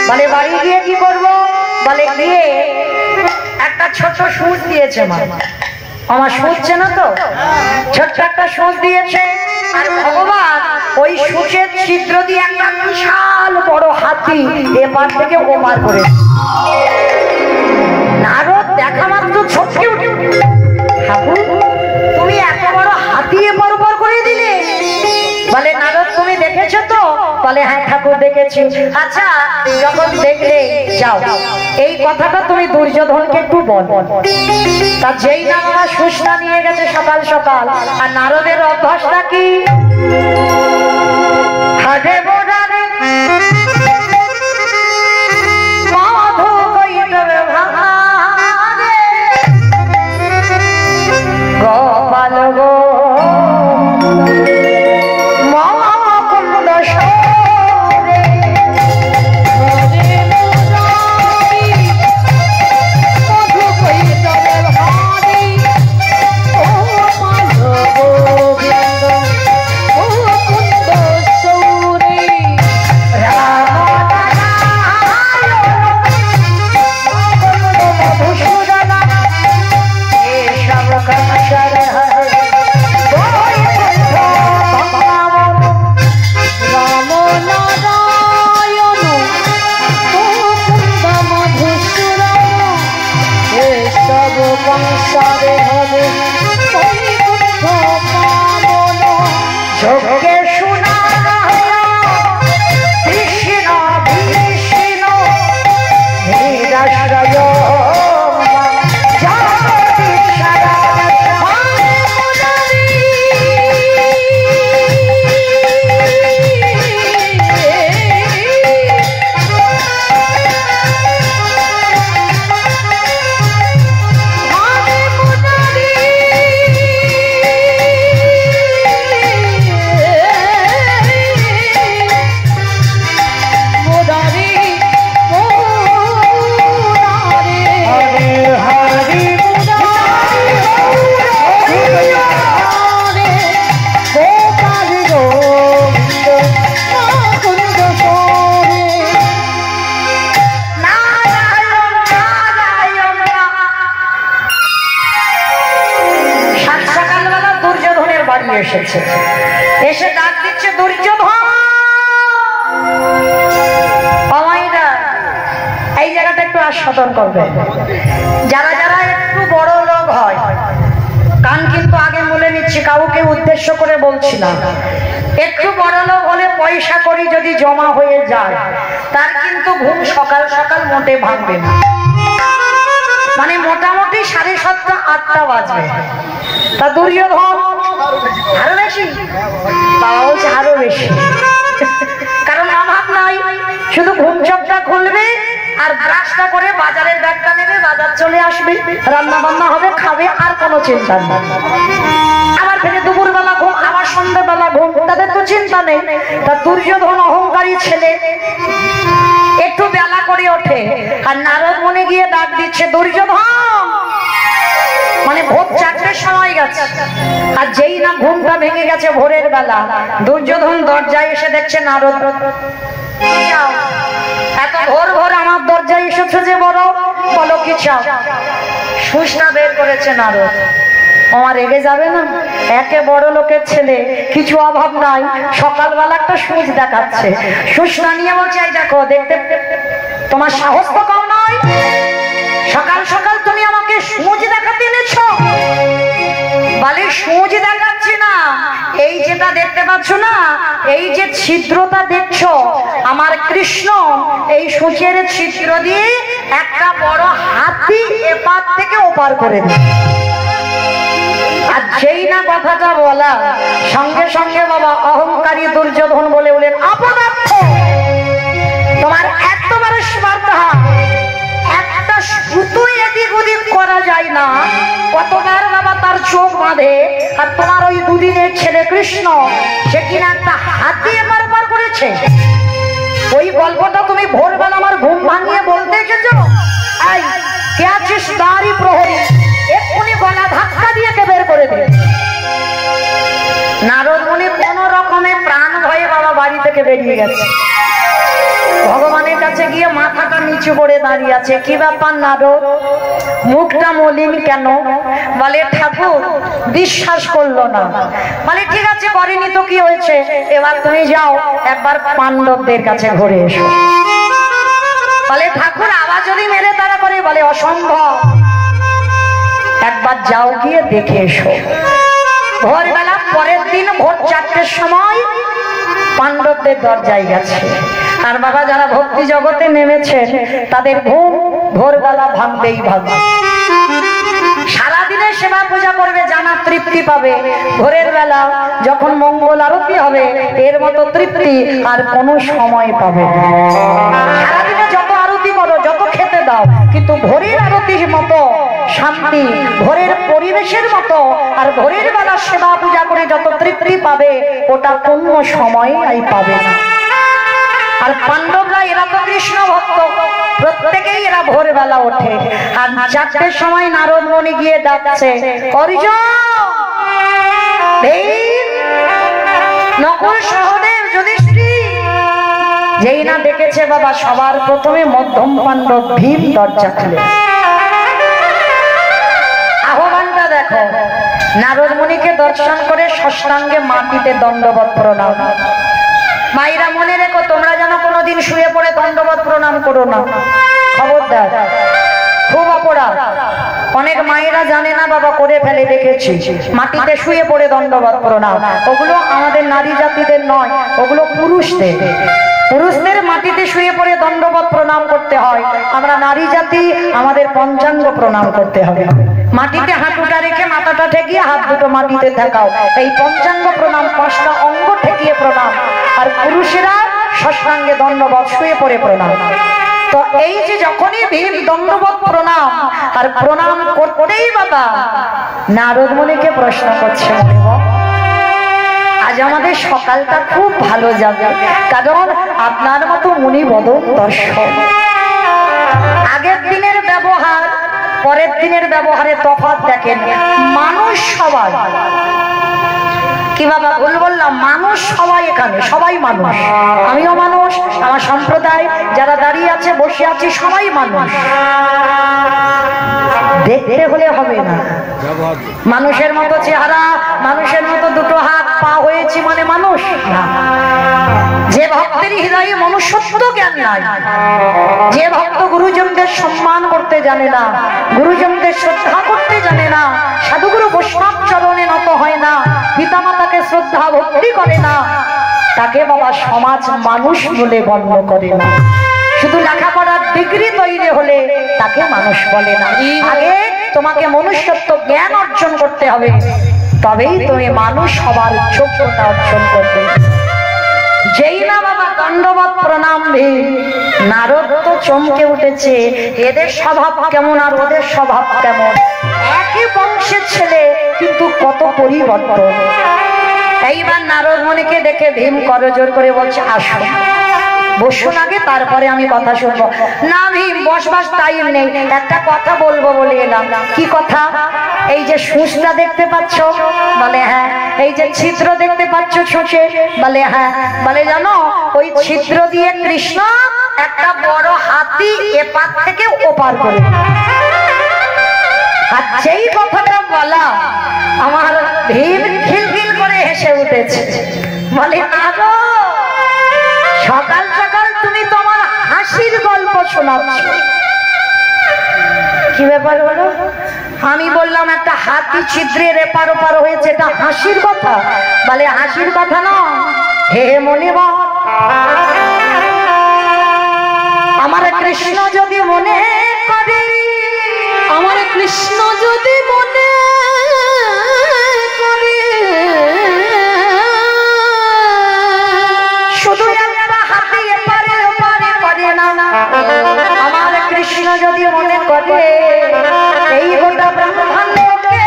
বলে বাড়ি গিয়ে কি করবো? বলে গিয়ে একটা ছোট সুচ দিয়েছে, আমার শুনছে না তো, ছোট্ট একটা সুচ দিয়েছে, আর ভগবান ওই সুচের ছিদ্র দিয়ে একটা বিশাল বড় হাতি এপার থেকে ওপার করে। নারদ দেখা মাত্র ছটকে উঠে, ঠাকুর তুমি এত বড় হাতি এপার ওপার করে দিলে, দেখেছো তো? বলে হ্যাঁ ঠাকুর দেখেছি। আচ্ছা যখন দেখলে যাও এই কথাটা তুমি দুর্যোধনকে একটু বল। তা যেই না বাবা সুষ্টা নিয়ে গেছে সকাল সকাল, আর নারদের অভ্যাসটা কি? হাটে বোড়ারে মধু কইতবে ভাঙারে গোপাল গো এসেছে, এসে ডাক দিচ্ছে দুর্যোধন। এই জায়গাটা একটু আস্বাদন করবে। যারা যারা একটু বড় লোক হয়, কান কিন্তু আগে বলে নিচ্ছি, কাউকে উদ্দেশ্য করে বলছি না, একটু বড় লোক হলে পয়সা করি যদি জমা হয়ে যায় তার কিন্তু ঘুম সকাল সকাল মোটে ভাঙবে না। মানে মোটামুটি 7:30 8টা বাজবে। তা দুর্যোধন আরো বেশি, বাবা বলছে আরো বেশি, কারণ অভাব নাই, শুধু ঘুম চোখটা খুলবে আর ব্রাশটা করে বাজারের ব্যাগটা নেবে, বাজার চলে আসবে, রান্না বান্না হবে, খাবে, আর কোনো চিন্তা নেই। আবার ফেরে দুপুরবেলা ঘুম, আবার সন্ধ্যাবেলা ঘুম, তাদের তো চিন্তা নেই। তা দুর্যোধন অহংকারী ছেলে, একটু বেলা করে ওঠে, আর নারদ মনে গিয়ে ডাক দিচ্ছে দুর্যোধন। মানে ভোর 4টের সময় গেছে, আর যেই না ঘুমটা ভেঙে গেছে ভোরের বেলা, দুর্যোধন দরজায় এসে দেখছে নারদ। এত ভোর ভোর আমার দরজায় এসেছে যে বড়, বলো কি চাও? সুষ্টা বের করেছে নারদ। আমার রেগে যাবে না? একে বড় লোকের ছেলে, কিছু অভাব নাই, সকালবেলা একটা সুচ দেখাচ্ছে। সুষ্টা নিয়ে বলছে এই দেখো, দেখতে তোমার সাহস তো কম নয়, সকাল সকাল তুমি আমাকে সুচ দেখাতে এনেছো। বলে সুচ দেখাচ্ছি না, এই যেটা দেখতে পাচ্ছ না, এই যে ছিদ্রটা দেখছো, আমার কৃষ্ণ এই সূচের ছিদ্র দিয়ে একটা বড় হাতি এপার থেকে ওপার করে দেয়। আর যেই না কথাটা বলা, সঙ্গে সঙ্গে বাবা অহংকারী দুর্যোধন বলে বলেন অপদার্থ, তোমার এত বড় স্পর্ধা, একটা সুতো এদিক ওদিক করা যায় না, কতবার বাবা তার চোখ বাঁধে। আর তোমার ওই দুদিনের ছেলে কৃষ্ণ, সে কিনা একটা হাতি এবার বার করেছে। ওই গল্পটা তুমি ভোরবেলা আমার ঘুম ভাঙিয়ে বলতে এসেছো। এই কে আছিস দাঁড়ি প্রহরী, এক্ষুনি গলা ধাক্কা দিয়ে কে বের করে দে। নারদ মুনি কোন রকমে প্রাণ ভয়ে বাবা বাড়ি থেকে বেরিয়ে গেছে। ভগবানের কাছে গিয়ে মাথাটা নিচু করে দাঁড়িয়ে আছে। কি ব্যাপার নারদ, মুখটা মলিন কেন? বলে ঠাকুর বিশ্বাস করলো না। বলে ঠিক আছে, করেনি তো কি হয়েছে, এবার তুমি যাও একবার পাণ্ডবদের কাছে ঘুরে এসো। বলে ঠাকুর আবার যদি মেরে তারা করে, বলে অসম্ভব, একবার যাও গিয়ে দেখে এসো। ভোরবেলা পরের দিন ভোর 4টের সময় পাণ্ডবদের দরজায় গেছে। আর বাবা যারা ভক্তি জগতে নেমেছে তাদের ঘুম ভোরবেলা ভাঙবেই ভাঙবে। সারাদিনে সেবা পূজা করবে, জানা তৃপ্তি পাবে। ভোরের বেলা যখন মঙ্গল আরতি হবে এর মতো তৃপ্তি আর কোনো সময় পাবে না। সারাদিনে যত আরতি করো, যত খেতে দাও, কিন্তু ভোরের আরতির মতো শান্তি, ভোরের পরিবেশের মতো আর ভোরের বেলা সেবা পূজা করে যত তৃপ্তি পাবে ওটা কোনো সময়ই পাবে না। আর পাণ্ডবরা এরা তো কৃষ্ণ ভক্ত, প্রত্যেকেই এরা ভোরবেলা ওঠে। আর 4টের সময় নারদ মুনি গিয়ে ডাকছে, অর্জুন, নকুল সহদেব যুধিষ্ঠির। যেই না দেখেছে বাবা সবার প্রথমে মধ্যম পাণ্ডব ভীম দরজা খুলে। আহ্বানটা দেখো, নারদ মুনিকে দর্শন করে ষষ্ঠাঙ্গে মাটিতে দণ্ডবত প্রণাম। মায়েরা মনে রেখো, তোমরা যেন কোনোদিন শুয়ে পড়ে দণ্ডবত প্রণাম করো না, খবরদার, খুব অপরাধ। অনেক মায়েরা জানে না বাবা, করে ফেলে, দেখেছি মাটিতে শুয়ে পড়ে দণ্ডবত প্রণাম। ওগুলো আমাদের নারী জাতিদের নয়, ওগুলো পুরুষদের। পুরুষদের মাটিতে শুয়ে পড়ে দণ্ডবত প্রণাম করতে হয়। আমরা নারী জাতি, আমাদের পঞ্চাঙ্গ প্রণাম করতে হবে। মাটিতে হাঁটুটা রেখে মাথাটা ঠেকিয়ে হাত দুটো মাটিতে ঠেকাও, এই পঞ্চাঙ্গ প্রণাম, 5টা অঙ্গ ঠেকিয়ে প্রণাম। আর পুরুষেরা ষষ্ঠাঙ্গে দণ্ডবত শুয়ে পড়ে প্রণাম। তো এই যে যখনই ভীম দণ্ডবত প্রণাম আর প্রণাম করতেই বাবা নারদ মুনিকে প্রশ্ন করছে, আজ আমাদের সকালটা খুব ভালো যাবে, কারণ আপনার মতো মুনি বদন দর্শন। আগের দিনের ব্যবহার পরের দিনের ব্যবহারে তফাৎ দেখেন। মানুষ সবাই, কি বাবা ভুল বললাম? মানুষ সবাই, এখানে সবাই মানুষ, আমিও মানুষ, আমার সম্প্রদায় যারা দাঁড়িয়ে আছে বসে আছি সবাই মানুষ। দেখতে হলে হবে না, মানুষের মতো চেহারা, মানুষের মতো দুটো হাত পা হয়েছি মানে মানুষ না। যে ভক্তের হৃদয়ে মনুষ্যত্ব জ্ঞান নাই, যে ভক্ত গুরুজনদের সম্মান করতে জানে না, গুরুজনদের শ্রদ্ধা করতে জানে না, সাধুগুরু বৈষ্ণব চরণে নত হয় না, পিতামাতাকে শ্রদ্ধা ভক্তি করে না, তাকে বাবা সমাজ মানুষ বলে গণ্য করে না। শুধু লেখাপড়ার ডিগ্রি তৈরি হলে তাকে মানুষ বলে না। আগে তোমাকে মনুষ্যত্ব জ্ঞান অর্জন করতে হবে, তবেই তুমি মানুষ হবার যোগ্যতা অর্জন করবে। যেই না বাবা দণ্ডবত প্রণাম ভীম, নারদ তো চমকে উঠেছে, এদের স্বভাব কেমন আর ওদের স্বভাব কেমন, একই বংশের ছেলে কিন্তু কত পরিবর্তন। এইবার নারদ মুনিকে দেখে ভীম করজোড় করে বলছে, আসো বসুন আগে, তারপরে আমি কথা শুনবো। না ভীম, বসবার টাইম নেই, একটা কথা বলবো বলে এলাম। কি কথা? এই যে সুচটা দেখতে পাচ্ছ? বলে হ্যাঁ। এই যে ছিদ্র দেখতে পাচ্ছ ছোঁচে? বলে হ্যাঁ। বলে জানো, ওই ছিদ্র দিয়ে কৃষ্ণ একটা বড় হাতি এপার থেকে ওপার করে। আর যেই কথাটা বলা, আমার ভীম খিলখিল করে হেসে উঠেছে। বলে আগো, সকাল সকাল তুমি তোমার হাসির গল্প শোনাচ্ছ, কি ব্যাপার বলো? আমি বললাম একটা হাতি ছিদ্রের এপার ওপার হয়েছে, এটা হাসির কথা? বলে হাসির কথা না, হে মনিবর, আমার কৃষ্ণ যদি মনে করে, আমার কৃষ্ণ যদি মনে করে, শুধু একটা হাতি এপারে ওপারে করে না, আমার কৃষ্ণ যদি মনে করে এই গোটা ব্রহ্মাণ্ডকে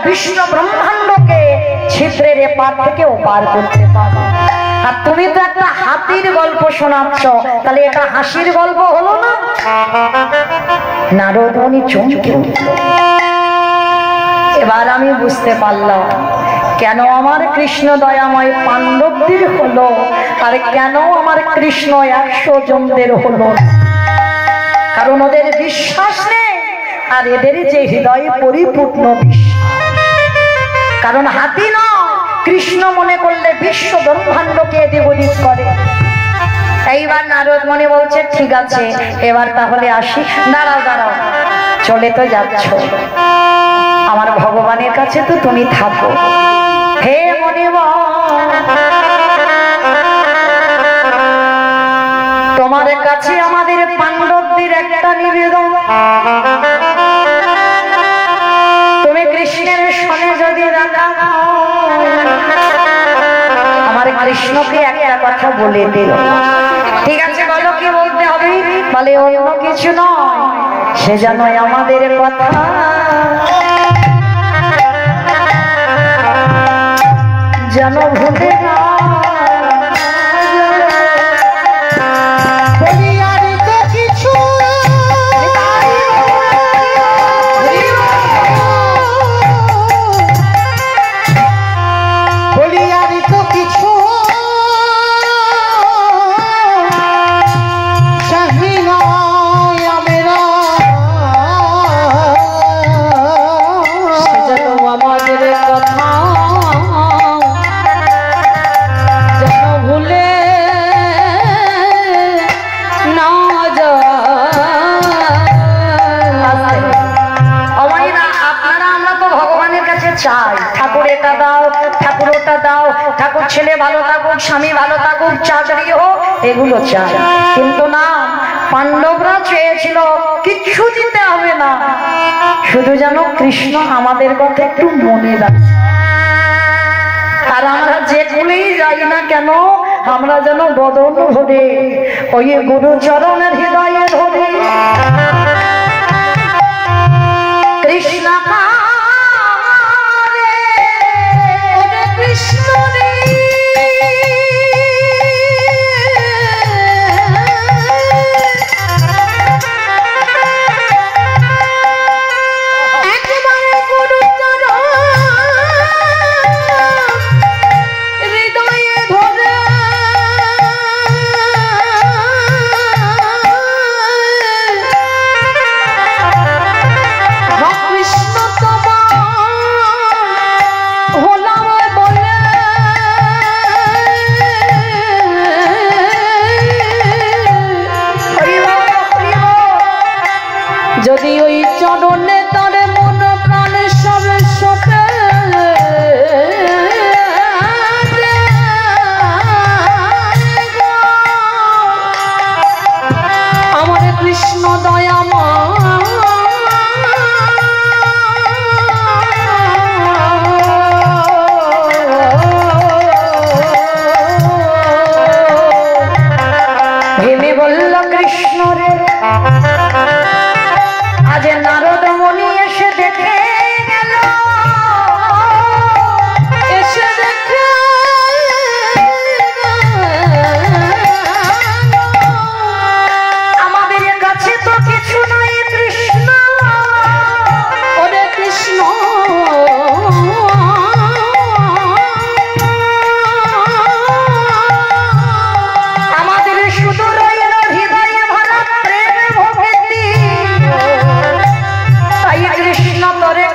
বিষ্ণু ব্রহ্মাণ্ডকে ছিদ্রের এপার থেকে ওপার করতে পারে। আর তুমি তো একটা হাতির গল্প শোনাচ্ছ, তাহলে এটা হাসির গল্প হলো না? নারদ মুনি চমকে উঠল। এবার আমি বুঝতে পারলাম কেন আমার কৃষ্ণ দয়াময় পাণ্ডবদের হলো আর কেন আমার কৃষ্ণ 100 জনদের হলো? কারণ ওদের বিশ্বাস নেই আর এদের যে হৃদয়ে পরিপূর্ণ বিশ্বাস। কারণ হাতি নয়, কৃষ্ণ মনে করলে বিশ্ব ব্রহ্মাণ্ডকে এদিক ওদিক করে। এইবার নারদ মনে বলছে ঠিক আছে এবার তাহলে আসি। দাঁড়াও দাঁড়াও, চলে তো যাচ্ছ, আমার ভগবানের কাছে তো তুমি থাকো। হে মনিবর, তোমার কাছে আমাদের পাণ্ডবদের একটা নিবেদন, তুমি কৃষ্ণের সনে যদি রাখা, আমার কৃষ্ণকে একটা কথা বলে দিল। ঠিক আছে বলো কি বলতে হবে? বলে অন্য কিছু নয়, সে যেন আমাদের কথা যেন ভুলে না। ঠাকুর এটা দাও, ঠাকুর ওটা দাও, ঠাকুর ছেলে ভালো থাকুক, স্বামী ভালো থাকুক, চাকরি হোক, এগুলো চাই। কিন্তু না, পাণ্ডবরা চেয়েছিল কিচ্ছু দিতে হবে না, শুধু যেন কৃষ্ণ আমাদের কথা একটু মনে রাখে। আর আমরা যেগুলোই যাই না কেন, আমরা যেন বদন ভরে ওই গুরু চরণের হৃদয়ে ধরে কৃষ্ণ যদি ওই চরণে তরে মন প্রাণ সব সোপে, আমার কৃষ্ণ দয়াময় ভেবে বলল কৃষ্ণ রে, আজ নারদ মুনি এসে দেখে গেল, এসে দেখে আমাদের কাছে তো কিছু নাই কৃষ্ণ। ওরে কৃষ্ণ আমাদের শুধু রইল হৃদয়ে ভরা প্রেম ভক্তি, তাই কৃষ্ণ তরে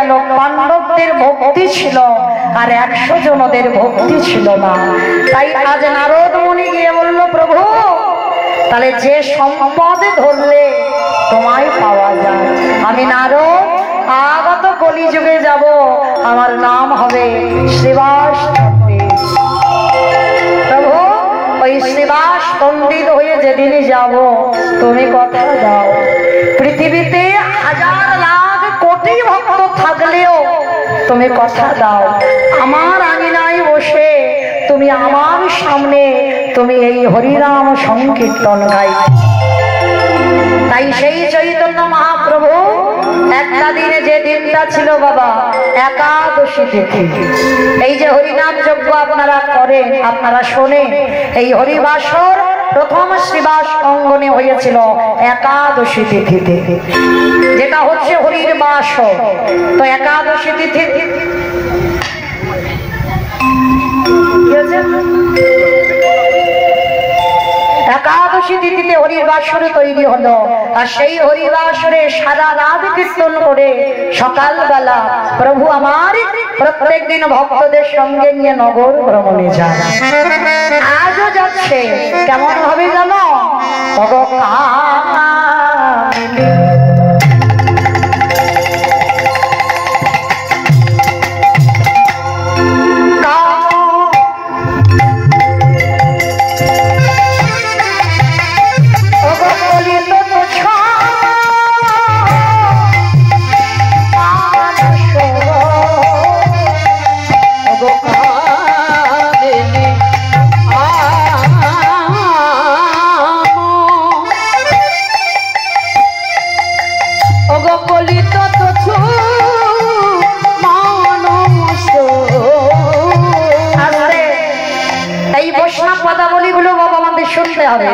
গেল পাণ্ডবদের ভক্তি ছিল আর 100 জনদের ভক্তি ছিল না। তাই আজ নারদ মুনি গিয়ে বলল, প্রভু তাহলে যে সম্পদ ধরলে তোমায় পাওয়া যায়, আমি নারদ আগত কলিযুগে যাব, আমার নাম হবে শ্রীবাস পণ্ডিত। প্রভু ওই শ্রীবাস পণ্ডিত হয়ে যেদিনই যাব, তুমি কথা দাও পৃথিবীতে 1000 লাখ কোটি ভক্ত থাকলেও তুমি কথা দাও আমার আঙিনায় বসে তুমি আমার সামনে তুমি এই হরিনাম সংকীর্তন গাই। তাই সেই চৈতন্য মহাপ্রভু একটা দিনে যে দিনটা ছিল বাবা একাদশী তিথি, এই যে হরিনাম যজ্ঞ আপনারা করেন, আপনারা শোনেন, এই হরিবাসর প্রথম শ্রীবাস অঙ্গনে হয়েছিল একাদশী তিথিতে, যেটা হচ্ছে হরির বাসর। তো একাদশী তিথি একাদশী তিথিতে হরিবাসরে তৈরি হলো। আর সেই হরিবাসরে সারা রাত কীর্তন করে সকালবেলা প্রভু আমার প্রত্যেক দিন ভক্তদের সঙ্গে নিয়ে নগর ভ্রমণে যায়। আজও যাচ্ছে। কেমন হবে জানো?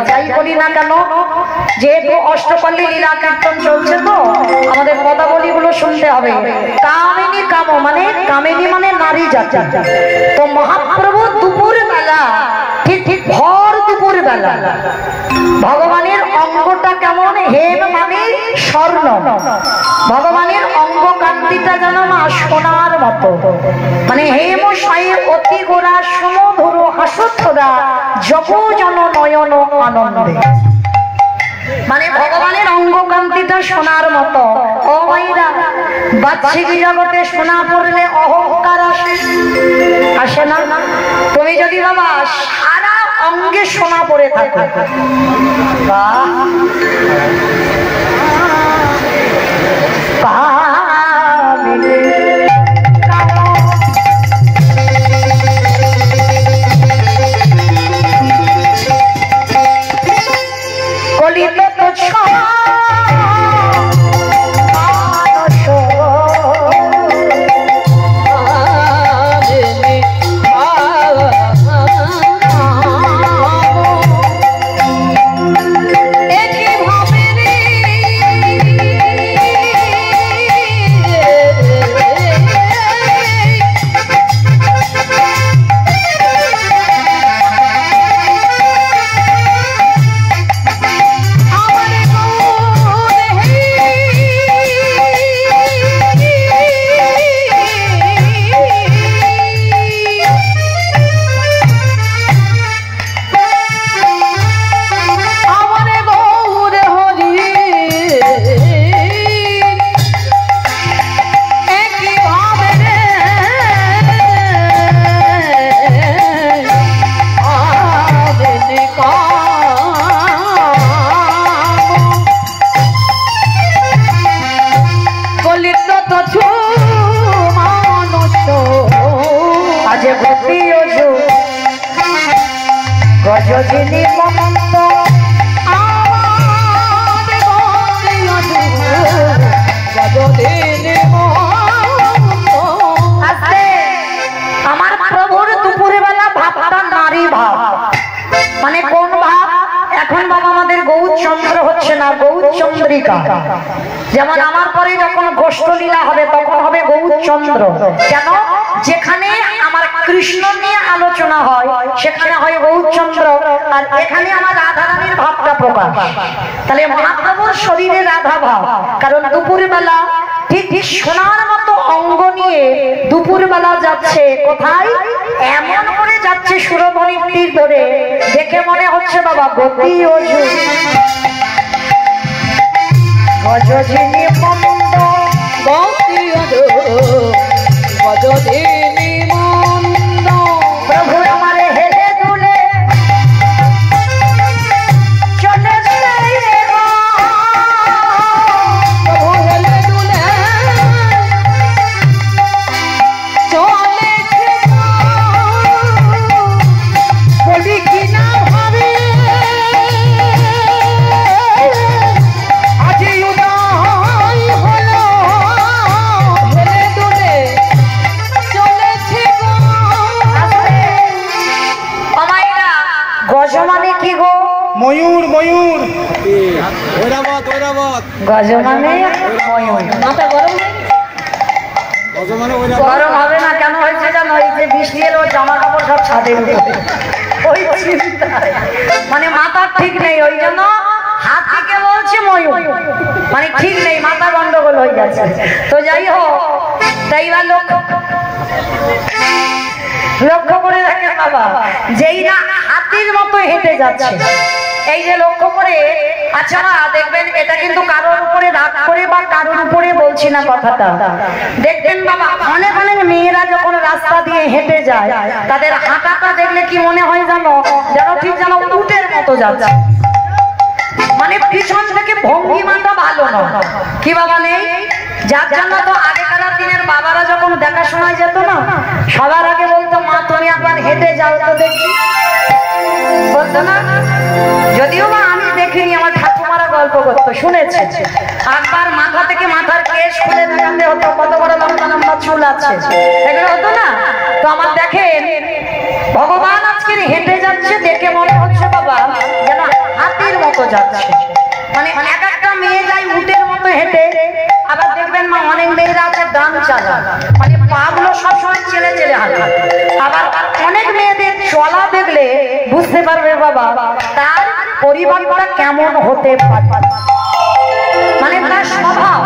যাই বলি না কেন, যেহেতু অষ্টপল্লী লীলা কীর্তন চলছে তো আমাদের পদাবলী গুলো শুনতে হবে। কামিনী কাম মানে কামিনী মানে নারী জাতি। তো মহাপ্রভু দুপুর বেলা ঠিক ভর দুপুর বেলা ভগবানের অঙ্গটা কেমন, হেম মানে স্বর্ণ, ভগবানের অঙ্গ কান্তিটা যেন মা সোনার মতো, মানে হেম সায়ে অতি গোরা সুমধুর হাসুদ্ধরা জপজন নয়ন আনন্দে, মানে ভগবানের অঙ্গকান্তিটা সোনার মতো। ও মাইরা বাহ্যিক জগতে সোনা পড়লে অহংকার আসে, আসে না? তুমি যদি বাবা সারা অঙ্গে সোনা পড়ে থাকো, আমার প্রভুর দুপুরে বেলা ভাবটা নারী ভাব, মানে কোন ভাব? এখন বাবা আমাদের গৌরচন্দ্র হচ্ছে না, গৌরচন্দ্রিকা। যেমন আমার পরে যখন গোষ্ঠলীলা হবে তখন হবে গৌরচন্দ্র। কেন? যেখানে আমার কৃষ্ণ নিয়ে আলোচনা হয় সেখানে হয় গৌরচন্দ্র, আর এখানে আমার রাধারানীর ভাবটা প্রকাশ। তাহলে মহাপ্রভুর শরীরে রাধা ভাব, কারণ দুপুর বেলা ঠিক ঠিক সোনার মতো অঙ্গ নিয়ে দুপুরবেলা যাচ্ছে। কোথায়? এমন করে যাচ্ছে সুরধনির তীর ধরে, দেখে মনে হচ্ছে বাবা গতি অর্জুন গজজিনী মন্দ গতি অর্জুন গজজিনী মন্দ। প্রভু আমারে হেলে দুলে চলেছে প্রভু হেলে দুলে চলেছে বলি কি না ভাবে আজি উদয় হলো হেলে দুলে চলেছে গজ মানে কি গো? ময়ূর ময়ূর ঐরাবত ঐরাবত গজ মানে ময়ূর। মাথা গরম হয়ে গজ মানে ঐরাবত। গরম হবে না কেন হয়েছে জানো? এই যে বৃষ্টি এলো জামা কাপড় সব ছাদে উঠে ওই চিন্তায়। মানে মাথা ঠিক নেই, ওই জন্য হাত থেকে বলছে ময়ূর, মানে ঠিক নেই, মাথা গন্ডগোল হয়ে যাচ্ছে। তো যাই হোক, তাই বা লক্ষ্য করে দেখেন বাবা, যেই না হাতির মতো হেঁটে যাচ্ছে, এই যে লক্ষ্য করে। আচ্ছা দেখবেন, এটা কিন্তু কারোর উপরে রাগ করে বা কারোর উপরে বলছি না কথাটা। দেখবেন বাবা, অনেক অনেক মেয়েরা যখন রাস্তা দিয়ে হেঁটে যায়, তাদের হাঁটাটা দেখলে কি মনে হয় জানো? যেন ঠিক যেন উটের মতো যাচ্ছে, মানে পিছন থেকে ভঙ্গিমাটা ভালো নয়। কি বাবা নেই? যার জন্য তো আগেকার দিনের বাবারা যখন দেখাশোনায় যেত না, সবার আগে বলতো মা তুমি একবার হেঁটে যাও তো দেখি, বলতো না? যদিও বা আমি দেখিনি, আমার ঠাকুমারা গল্প করতো, শুনেছি। একবার মাথা থেকে মাথার কেশ খুলে দেখাতে হতো কত বড় লম্বা লম্বা চুল আছে, এগুলো হতো না? তো আমার দেখেন ভগবান আজকে হেঁটে যাচ্ছে, দেখে মনে হচ্ছে বাবা যেন হাতির মতো যাচ্ছে। মানে এক একটা মেয়ে যায় উটের মতো হেঁটে, আবার দেখবেন মা অনেক মেয়েরা আছে গান চালা, মানে পা গুলো সবসময় চেলে চেলে হাঁটে। আবার অনেক মেয়েদের চলা দেখলে বুঝতে পারবে বাবা তার পরিবারটা কেমন হতে পারে, মানে তার স্বভাব,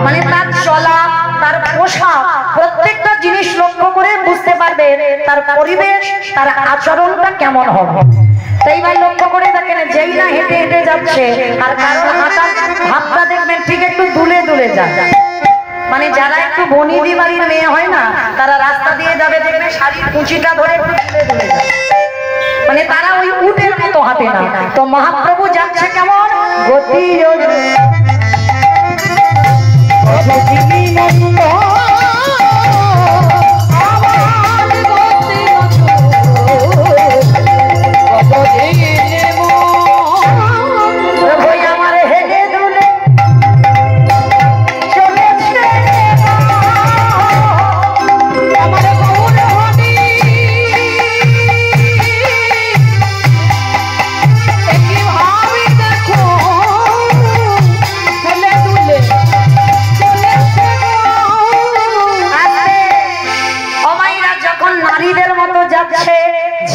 মানে তার চলা, তার পোশাক, প্রত্যেকটা জিনিস লক্ষ্য করে বুঝতে পারবে তার পরিবেশ, তার আচরণটা কেমন হবে। তাই ভাই লক্ষ্য করে দেখেন, যেই না হেঁটে হেঁটে যাচ্ছে, আর কারোর হাঁটার ভাবটা দেখবেন ঠিক একটু দুলে দুলে যায়। মানে যারা একটু বনিদি বাড়ির মেয়ে হয় না, তারা রাস্তা দিয়ে যাবে, দেখবে শাড়ির কুচিটা ধরে একটু দুলে দুলে যায়, মানে তারা ওই উটের মতো হাঁটে না। তো মহাপ্রভু যাচ্ছে কেমন? গতি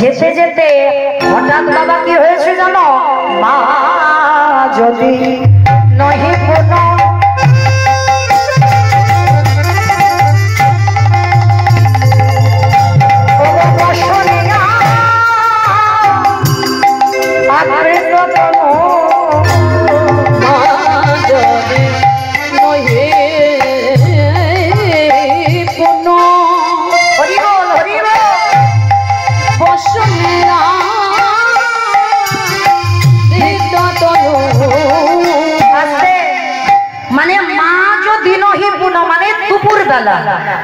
যেতে যেতে হঠাৎ বাবা কি হয়েছে জানো? মা যদি নহি পুনঃ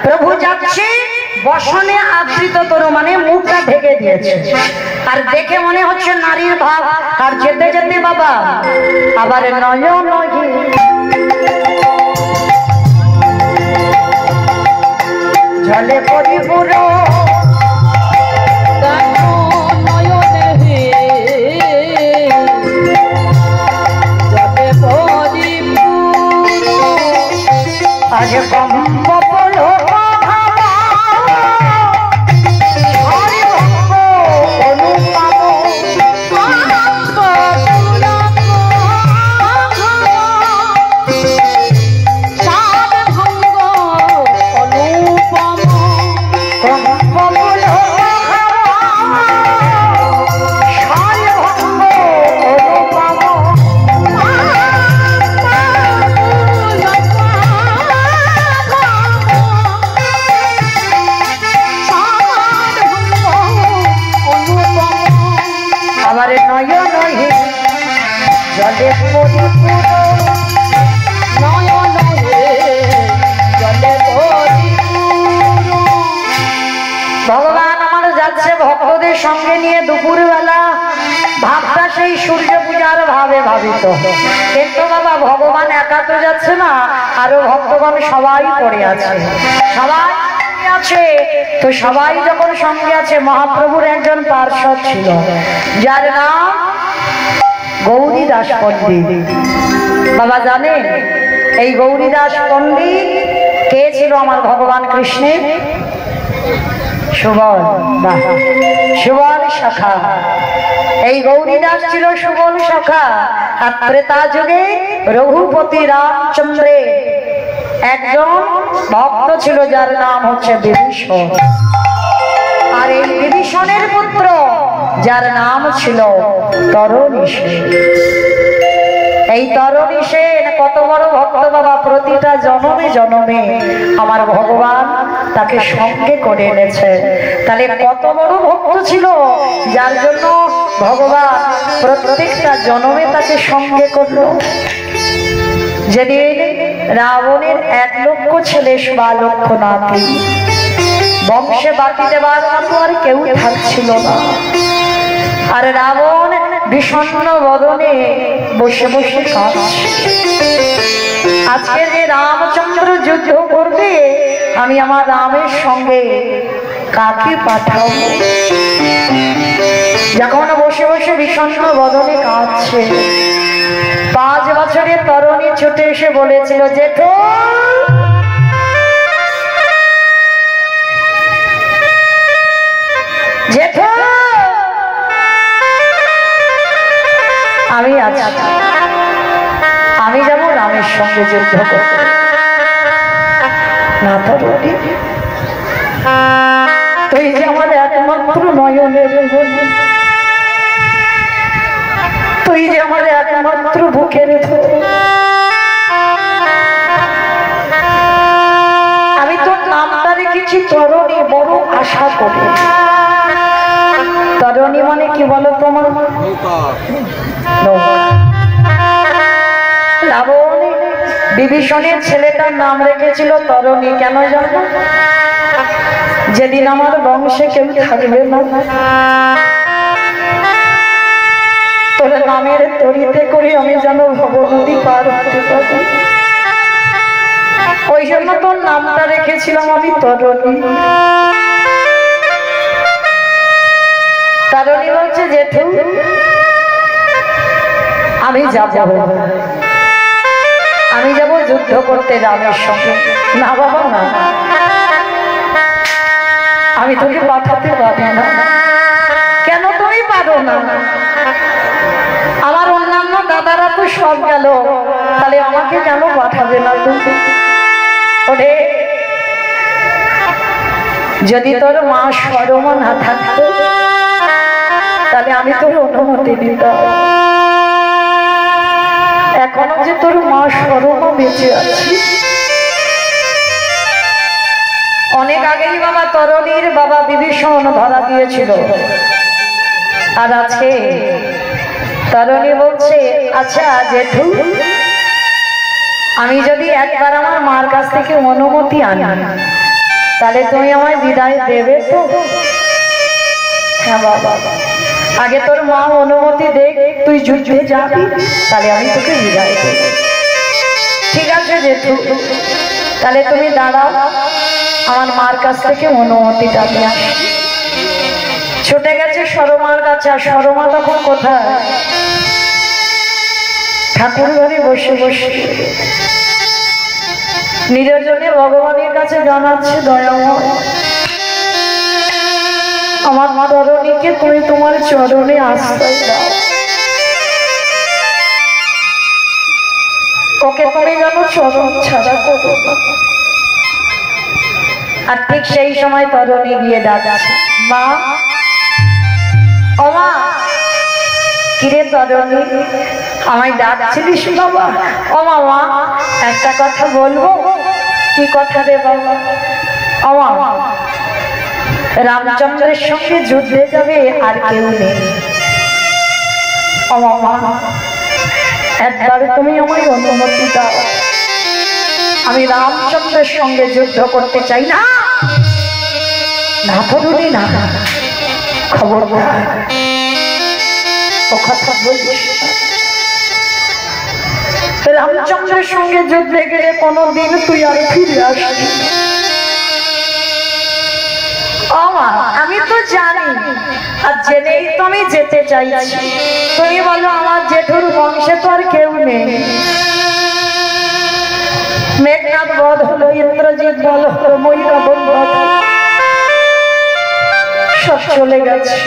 প্রভু যাচ্ছে বসনে আবৃত তরু, মানে মুখটা ঢেকে দিয়েছে, আর দেখে মনে হচ্ছে নারীর ভাব। আর যেতে যেতে বাবা আবার নয়ন জলে পরিপূর্ণ আজ আমার নয় নয় জলে পরিপূর্ণ নয়ন হে জলে পরিপূর্ণ। ভগবান আমার যাচ্ছে ভক্তদের সঙ্গে নিয়ে দুপুরবেলা, ভাবটা সেই সূর্য পূজার ভাবে ভাবিত। কিন্তু বাবা ভগবান একা তো যাচ্ছে না, আরো ভক্তগণ সবাই পড়ে আছে, সবাই আছে। তো সবাই যখন সঙ্গে আছে, মহাপ্রভুর একজন পার্ষদ ছিল যার নাম গৌরীদাস পণ্ডিত। বাবা জানেন এই গৌরীদাস পণ্ডিত কে ছিল? আমার ভগবান কৃষ্ণের সুবল, সুবল সখা। এই গৌরীদাস ছিল সুবল সখা। আর ত্রেতা যুগে রঘুপতি রামচন্দ্রের একজন ভক্ত ছিল যার নাম হচ্ছে বিভীষণ। আর এই বিভীষণের পুত্র যার নাম ছিল তরণীসেন। এই তরণীসেন কত বড় ভক্ত বাবা, প্রতিটা জনমে জনমে আমার ভগবান তাকে সঙ্গে করে এনেছে। তাহলে কত বড় ভক্ত ছিল যার জন্য ভগবান প্রত্যেকটা জনমে তাকে সঙ্গে করলো। যেদিন রাবণের 1 লক্ষ ছেলে 1 লক্ষ নাতি, বংশে বাতি দেবার মতো আর কেউ থাকছিল না। আর রাবণ বিষণ্ণ বদনে বসে বসে কাঁদছে। আজকে যে রামচন্দ্র যুদ্ধ করবে, আমি আমার রামের সঙ্গে কাকে পাঠাবো? যখন বসে বসে বিষণ্ণ বদনে কাঁদছে, 5 বছরের তরুণী ছুটে এসে বলেছিল, জেঠু জেঠু আমি আছি, আমি যাব রামের সঙ্গে যুদ্ধ করতে। না তরুণী, তুই যে আমার একমাত্র নয়নের মনি, তুই যে আমার একমাত্র বুকের ধন, আমি তোর নামটা রেখেছি তরুণী বড় আশা করি। তরুণী মানে কি বলো তোমার? রাবণ বিভীষণের ছেলেটার নাম রেখেছিল তরুণী। কেন জানো? যেদিন আমার বংশে কেউ থাকবে না, তোর নামের তরিতে করে আমি যেন ভবনদী পার হতে পারি। ওই জন্য তোর নামটা রেখেছিলাম আমি তরুণী। তরুণী বলছে, জেঠু আমি যাব, আমি যাব যুদ্ধ করতে রামের সঙ্গে। না বাবা না, আমি তোকে পাঠাতে পারবো না। কেন তুমি পারো না? আমার অন্যান্য দাদারা তো সব গেল, তাহলে আমাকে কেন পাঠাবে না তুমি? ওরে যদি তোর মা সরমা না থাকতো, তাহলে আমি তোর অনুমতি দিতাম। এখনো যে তোর মা সরমা বেঁচে আছে। অনেক আগেই বাবা তরুণীর বাবা বিভীষণ ধরা দিয়েছিল। আর আজকে তরুণী বলছে, আচ্ছা জেঠু, আমি যদি একবার আমার মার কাছ থেকে অনুমতি আনি, তাহলে তুমি আমায় বিদায় দেবে তো? হ্যাঁ বাবা, আগে তোর মা অনুমতি দেখ, তুই যুদ্ধে যাবি, তাহলে আমি তোকে বিদায় দেব। ঠিক আছে জেঠু, তাহলে তুমি দাঁড়াও, আমার মার কাছ থেকে অনুমতিটা নিয়ে আসি। ছুটে গেছে সরমার কাছে। আর সরমা তখন কোথায়? ঠাকুর ঘরে বসে বসে নিরজনে ভগবানের কাছে জানাচ্ছে, দয়াময় আমার মা তরুণীকে তুমি তোমার চরণে আশ্রয় দাও, ওকে তুমি যেন চরণ ছাড়া করো না। আর ঠিক সেই সময় তরুণী গিয়ে ডাকছে, মা ও মা। কিরে তরুণী, আমায় ডাকছিলিস বাবা? ও মা, একটা কথা বলবো। কি কথা রে বাবা? ও মা, রামচন্দ্রের সঙ্গে যুদ্ধে যাবে আর কেউ নেই, একবার তুমি আমায় অনুমতি দাও, আমি রামচন্দ্রের সঙ্গে যুদ্ধ করতে চাই। না না তরুণী না, খবর ও কথা বলিস। রামচন্দ্রের সঙ্গে যুদ্ধে গেলে কোনোদিন তুই আর ফিরে আসবি। আমি তো জানি, আর জেনেই তো আমি যেতে চাইছি। তুমি বলো আমার জেঠুর বংশে তো আর কেউ নেই। মেঘনাথ বধ হলো, ইন্দ্রজিৎ বধ হলো, ময়ূরাবন বধ সব চলে গেছে।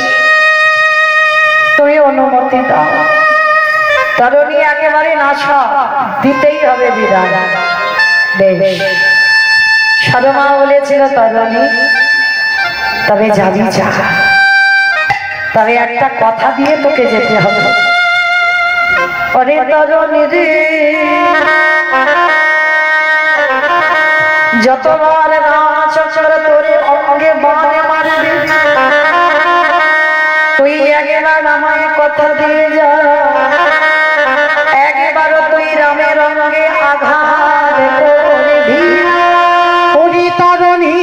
তুমি অনুমতি দাও। তরুণী একেবারে নাছা, দিতেই হবে বিদায়। বেশ, সাধমা বলেছিল তরুণী তবে যাবি যা, তবে একটা কথা দিয়ে তোকে যেতে হবে। অরে তরুণী রে, যতবার রামচন্দ্র তোরে অঙ্গে বানে মারবে, তুই একবার আমায় কথা দিয়ে যা, একবার তুই রামের অঙ্গে আঘাত করবি। ওরে তরুণী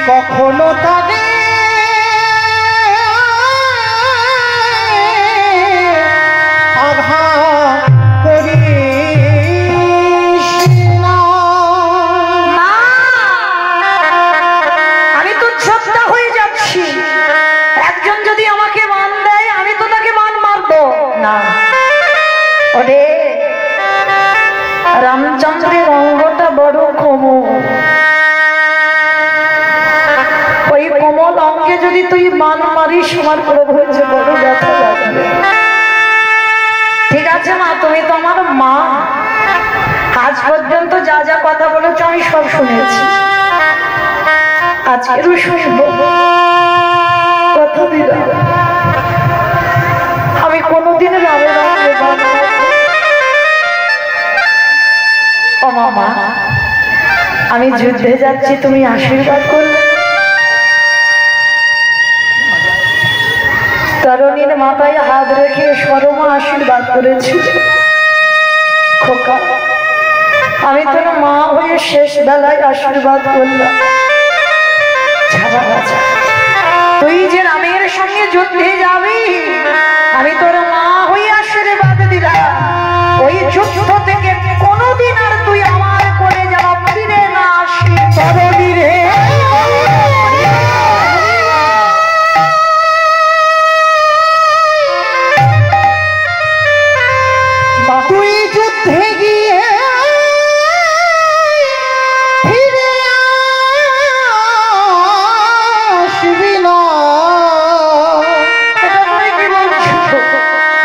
কখনো তাদের আঘাত করিস না। আমি তো ছোট্টা হয়ে যাচ্ছি। একজন যদি আমাকে মান দেয় আমি তো তাকে মান মারবো না। ওরে রামচন্দ্রের অঙ্গটা বড় কোমল, ওই কোমল অঙ্গে যদি তুই মান মারিস আমার প্রভু যে বড় ব্যথা লাগবে। ঠিক আছে মা, তুমি তো আমার মা, আজ পর্যন্ত যা যা কথা বলেছ আমি সব শুনেছি, আজকেরও শুনবো। কথা দিলাম আমি কোনোদিন রামের অঙ্গে মান মারবো না। ও মামা, আমি যুদ্ধে যাচ্ছি, তুমি আশীর্বাদ করবে। তরুণীর মাথায় হাত রেখে সরমা আশীর্বাদ করেছিল। খোকা, আমি তোর মা হয়ে শেষ বেলায় আশীর্বাদ করলাম। তুই যে রামের সঙ্গে যুদ্ধে যাবি, আমি তোর মা হয়ে আশীর্বাদ দিলাম। ওই যুদ্ধ থেকে কোনোদিন আর তুই আমার করে যাওয়া ফিরে না আসি। তরুণী রে, তুই যুদ্ধে গিয়ে ফিরে আসবি না,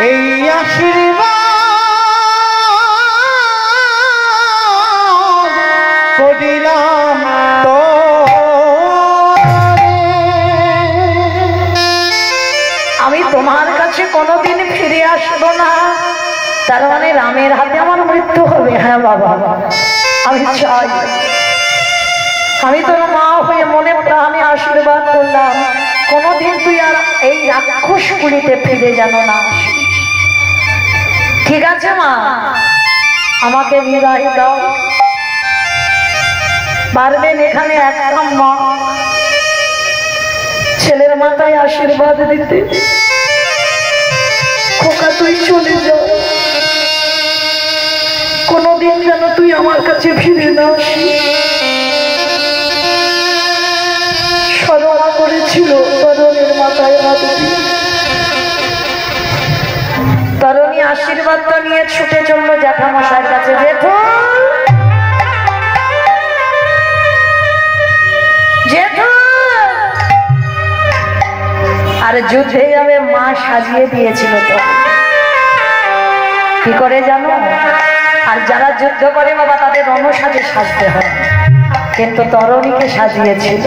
এই আশীর্বাদ করিলাম তো। আমি তোমার কাছে কোনোদিন ফিরে আসবো না, তার মানে রামের হাতে আমার মৃত্যু হবে। হ্যাঁ বাবা, আমি চাই। আমি তোর মা হয়ে মনে প্রাণে আশীর্বাদ করলাম, কোনোদিন তুই আর এই রাক্ষস গুলিতে ফিরে যেন না। ঠিক আছে মা, আমাকে বিদায় দাও। পারবেন এখানে একটা মা ছেলের মাথায় আশীর্বাদ দিতে? খোকা, তুই চলে যাও, কোনোদিন যেন তুই আমার কাছে ফিরে না আসিস। সরলা করেছিল তরুণীর মাথায় হাত দিয়ে। তরুণী আশীর্বাদটা নিয়ে ছুটে চললো জ্যাঠামশাইয়ের কাছে। জেঠু, জেঠু, আর যুদ্ধে যাবে মা সাজিয়ে দিয়েছিল তো, কি করে জানো? আর যারা যুদ্ধ করে বাবা তাদের রণসাজে সাজতে হয়। কিন্তু তরণীকে সাজিয়েছিল,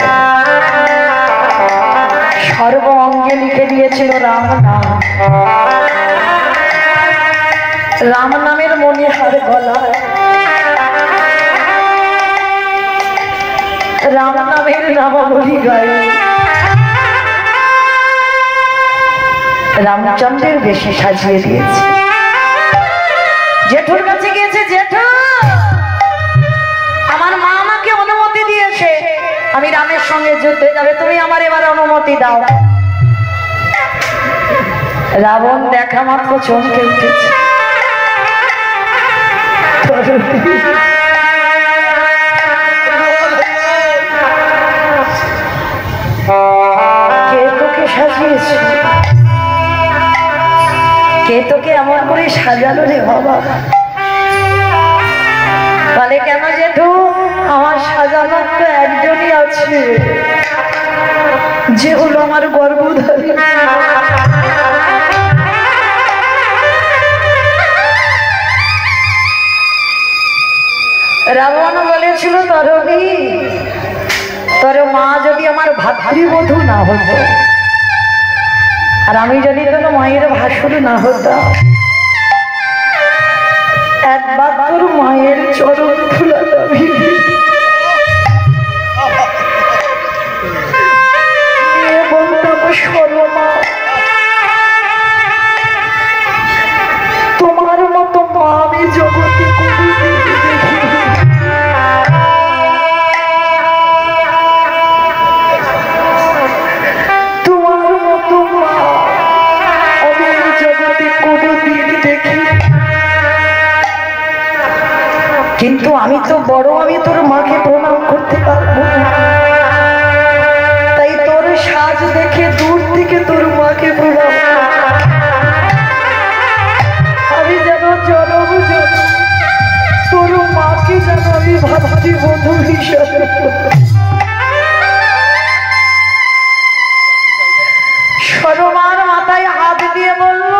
সর্ব অঙ্গে লিখে দিয়েছিল রাম নাম। রাম নামের মনে হার গলায়, রাম নামের নামাবলী গায়। রামচন্দ্রের বেশি সাজিয়ে দিয়েছে। জেঠুর কাছে গিয়েছে, জেঠু আমার মা আমাকে অনুমতি দিয়েছে আমি রামের সঙ্গে যুদ্ধে যাবে, তুমি আমার এবার অনুমতি দাও। রাবণ দেখা মাত্র চমকে উঠেছে। কে তোকে সাজিয়েছে, কে তোকে এমন করে সাজালো রে বাবা? বলে কেন জেঠু, আমার সাজানোর তো একজনই আছে, যে হলো আমার গর্ভধারী। রাবণ বলেছিল তরণী, তোর মা যদি আমার ভাতৃবধূ না হতো, আর আমি যদি তোর মায়ের ভাসুর না হতাম, একবার তোর মায়ের চরণ ধুলা দাবি বলতাম, সরমা তোমার মতো মা আমি জগতে কোনোদিন দেখি। তোমার মতো মা আমি জগতে কোনোদিন দেখি। কিন্তু আমি তো বড়, আমি তোর মাকে প্রণাম করতে পারবো না, তাই তোর সাজ দেখে দূর থেকে তোর মাকে প্রণাম। আমি যেন জনম তোর মাকে যেন আমি ভাতৃবধূ হিসাবে। সরমার মাথায় হাত দিয়ে বলল,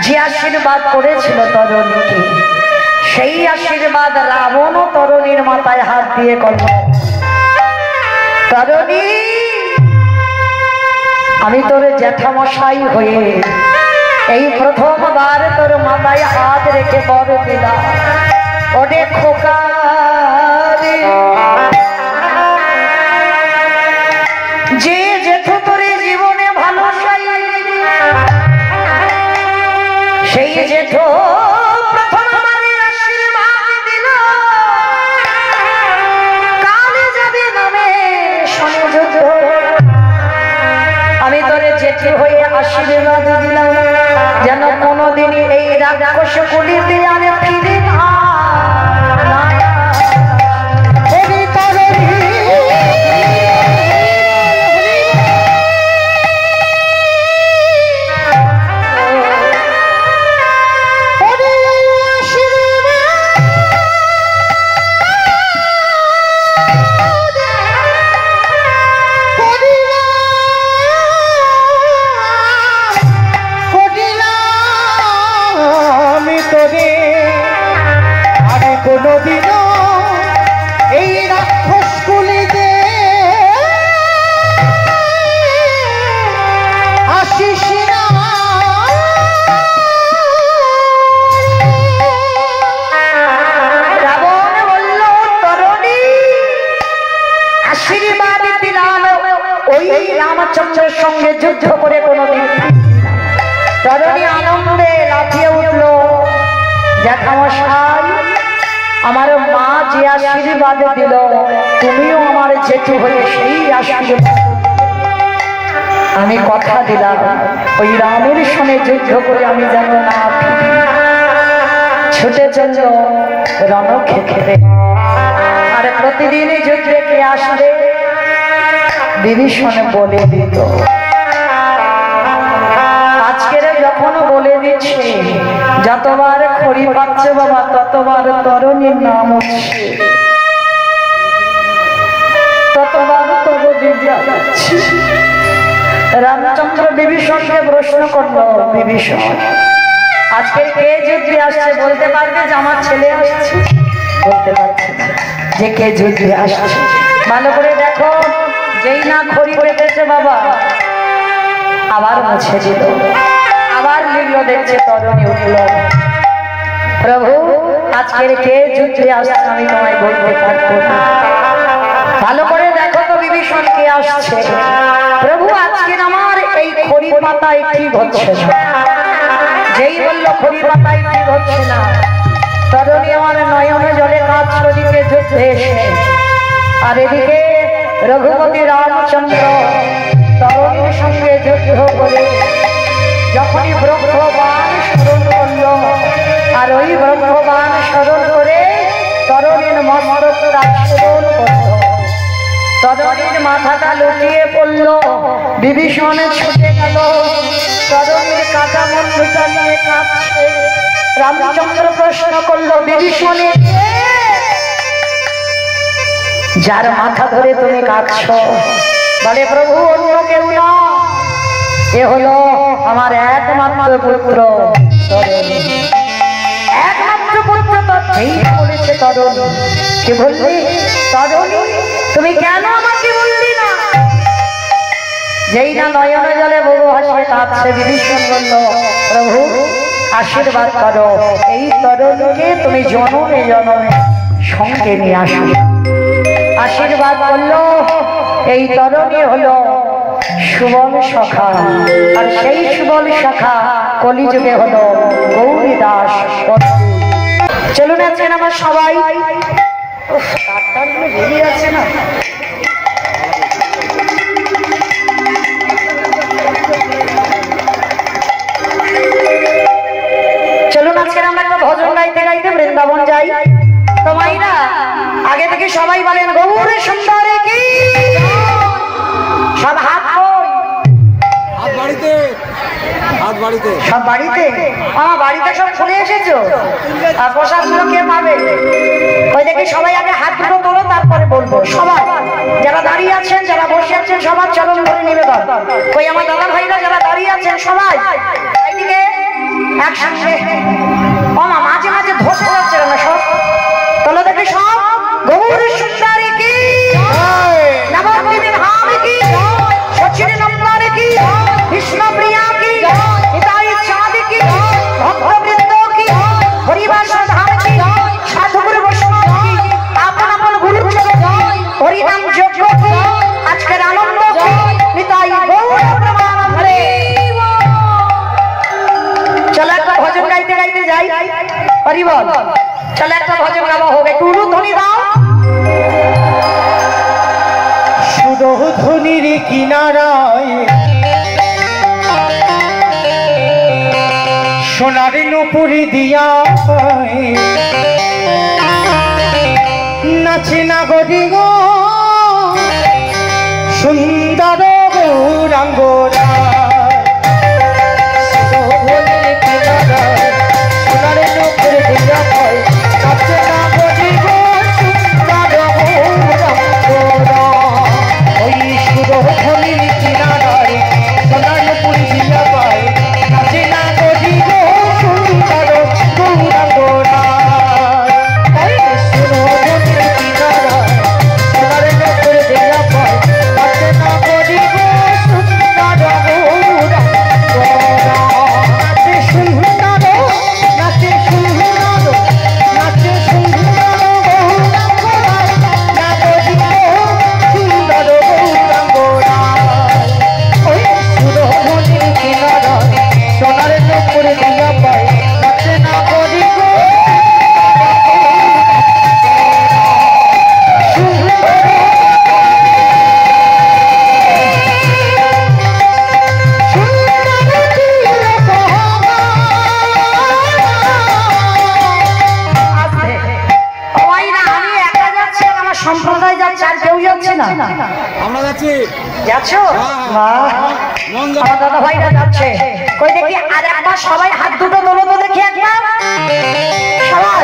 যে আশীর্বাদ করেছিল তরণীকে, সেই আশীর্বাদ রাবণ ও তরণীর মাথায় হাত দিয়ে করল। তরণী, আমি তোর জ্যাঠামশাই হয়ে এই প্রথমবার তোর মাথায় হাত রেখে বর দিলাম। ওরে খোকা রে, যে জেঠু তোরে জীবনে ভালো চাই, সেই জেঠু প্রথমবারে আশীর্বাদ দিল। কালে যাবে নামে সংযুদ্ধ, আমি তোরে জেঠু হয়ে আশীর্বাদ দিলাম, যেন কোনোদিনই এই রাক্ষস গুলিতে আমি ফিরে না। রামচন্দ্রের সঙ্গে যুদ্ধ করে কোনোদিন। তরণী আনন্দে লাফিয়ে উঠল, জ্যাঠামশাই আমার মা যে আশীর্বাদ দিল, তুমিও আমার জেঠু হয়ে সেই আশীর্বাদ। আমি কথা দিলাম ওই রামের সঙ্গে যুদ্ধ করে আমি যেন না ছুটে চলল রণক্ষেত্রে। আর প্রতিদিনই যুদ্ধে কে আসবে বিভীষণ বলে দিত। আজকের যখন বলে দিচ্ছে, যতবার খড়ি পাচ্ছে বাবা ততবার তরণীর নাম হচ্ছে, ততবার তব বিদ্যা যাচ্ছে। রামচন্দ্র বিভীষণকে প্রশ্ন করল, বিভীষণ আজকে কে যুদ্ধে আসছে বলতে পারবে যে আমার ছেলে আসছে? বলতে পারছে না। যে কে যুদ্ধে আসছে। ভালো করে দেখো, যেই না খড়ি পেতেছে বাবা আবার মুছে দিল, আবার লিখলো, দেখছে তরুণী উঠল। প্রভু আজকের কে যুদ্ধে আসছে আমি তোমায় বলতে পারবো না। ভালো করে দেখো তো বিভীষণ কে আসছে। প্রভু আজকের আমার এই খড়ি পাতায় ঠিক হচ্ছে না। যেই বললো খড়ি পাতায় ঠিক হচ্ছে না, তরুণী আমার নয়নে জলে কাঁদছে ওদিকে যুদ্ধে এসে। আর এদিকে রঘুপতি রামচন্দ্র তরুণীর সঙ্গে যুদ্ধ করে যখনই ব্রহ্মবাণ স্মরণ করল, আর ওই ব্রহ্মবাণ স্মরণ করে তরুণীর মস্তকটা স্মরণ করল, তরুণীর মাথাটা লুটিয়ে পড়ল। বিভীষণে ছুটে গেল, তরুণীর কাটা মন্ডুটা নিয়ে কাঁদছে। রামচন্দ্র প্রশ্ন করলো, বিভীষণে যার মাথা ধরে তুমি কাঁদছ? বলে, প্রভু অন্য কেউ না, এ হলো আমার একমাত্র পুত্র তরুণী। একমাত্র পুত্র বলেছে তরুণী। কি বললি? তরুণী তুমি কেন আমাকে বললি না? যেই না নয়নে জলে বহু হাসে কাঁদছে, বিভীষণ বলল, প্রভু আশীর্বাদ করো, এই তরুণীকে তুমি জনমে জনমে সঙ্গে নিয়ে আসো। আশীর্বাদ করলো, এই তরুণী হলো সুবল সখা, আর সেই সুবল সখা কলিযুগে হলো গৌরী দাস। চলুন আছেন আমার সবাই, বেরিয়ে আছে না। চলুন আজকের আমরা একটা ভজন গাইতে গাইতে বৃন্দাবন যাই। তো মাইরা আগে থেকে সবাই বলেন গৌরী সুন্দরী কি। সব হাত বাড়িতে, হাত বাড়িতে, সব বাড়িতে। আমার বাড়িতে সব চলে এসেছো, আর প্রসাদ গুলো কে পাবে? ওই দেখি সবাই আগে হাত দুটো তোলো, তারপরে বলবো। সবাই যারা দাঁড়িয়ে আছেন, যারা বসে আছেন, সবার চরণ ধরে নিবেদন। ওই আমার দাদা ভাইরা যারা দাঁড়িয়ে আছেন সবাই এইদিকে একসঙ্গে। মা মাঝে মাঝে ধসে যাচ্ছে না সব তোলো দেখি সব। গৌরী সুন্দরী কি, নবদ্বীপে ভাবী কি, সচিনী নন্দনী কি, কৃষ্ণপ্রিয়া কি, নিতাই চাঁদ কি, ভক্তবৃন্দ কি, হরিবাস ধাম কি, সাধুগুরু বৈষ্ণব কি, আপন আপন গুরু হরিনাম যজ্ঞ কি, আজকের আনন্দ কি, নিতাই গৌর প্রেমানন্দে। চলো একটা ভজন গাইতে গাইতে যাই। হরি বল। চলো একটা ভজন গাওয়া হবে, একটু ধ্বনি দাও। সুরধ্বনির কিনারায় সোনার নুপুরি দিয়া নাচে নাগরি গো সুন্দর গৌরাঙ্গরা। সুরধ্বনির কিনারায় সোনার নুপুরি দিয়া নাচে নাগরি গো সুন্দর গৌরাঙ্গরা। ওই সুরধ্বনির কিনারায় সোনার নুপুরি দিয়া পায় নাচে নাগরি গো সুন্দর গৌরাঙ্গরা। ওই সুরধ্বনির কিনারায় সোনার নুপুরি দিয়া পায় নাচে নাগরি গো সুন্দর গৌরাঙ্গরা। নাচে সুন্দর, নাচে সুন্দর, নাচে সুন্দর গৌরাঙ্গরা, নাগরি গো সুন্দর গৌরাঙ্গরা। ওই সুরধ্বনির কিনারায় সোনার নুপুরি দিয়া পায় নাচে নাগরি গো সম্প্রদায় যাচ্ছে, আর কেউ যাচ্ছে না। আমরা যাচ্ছি। যাচ্ছ? হ্যাঁ। আমার দাদা ভাইরা যাচ্ছে। কই দেখি আর একবার সবাই হাত দুটো তোলো তো দেখি একবার। সবাই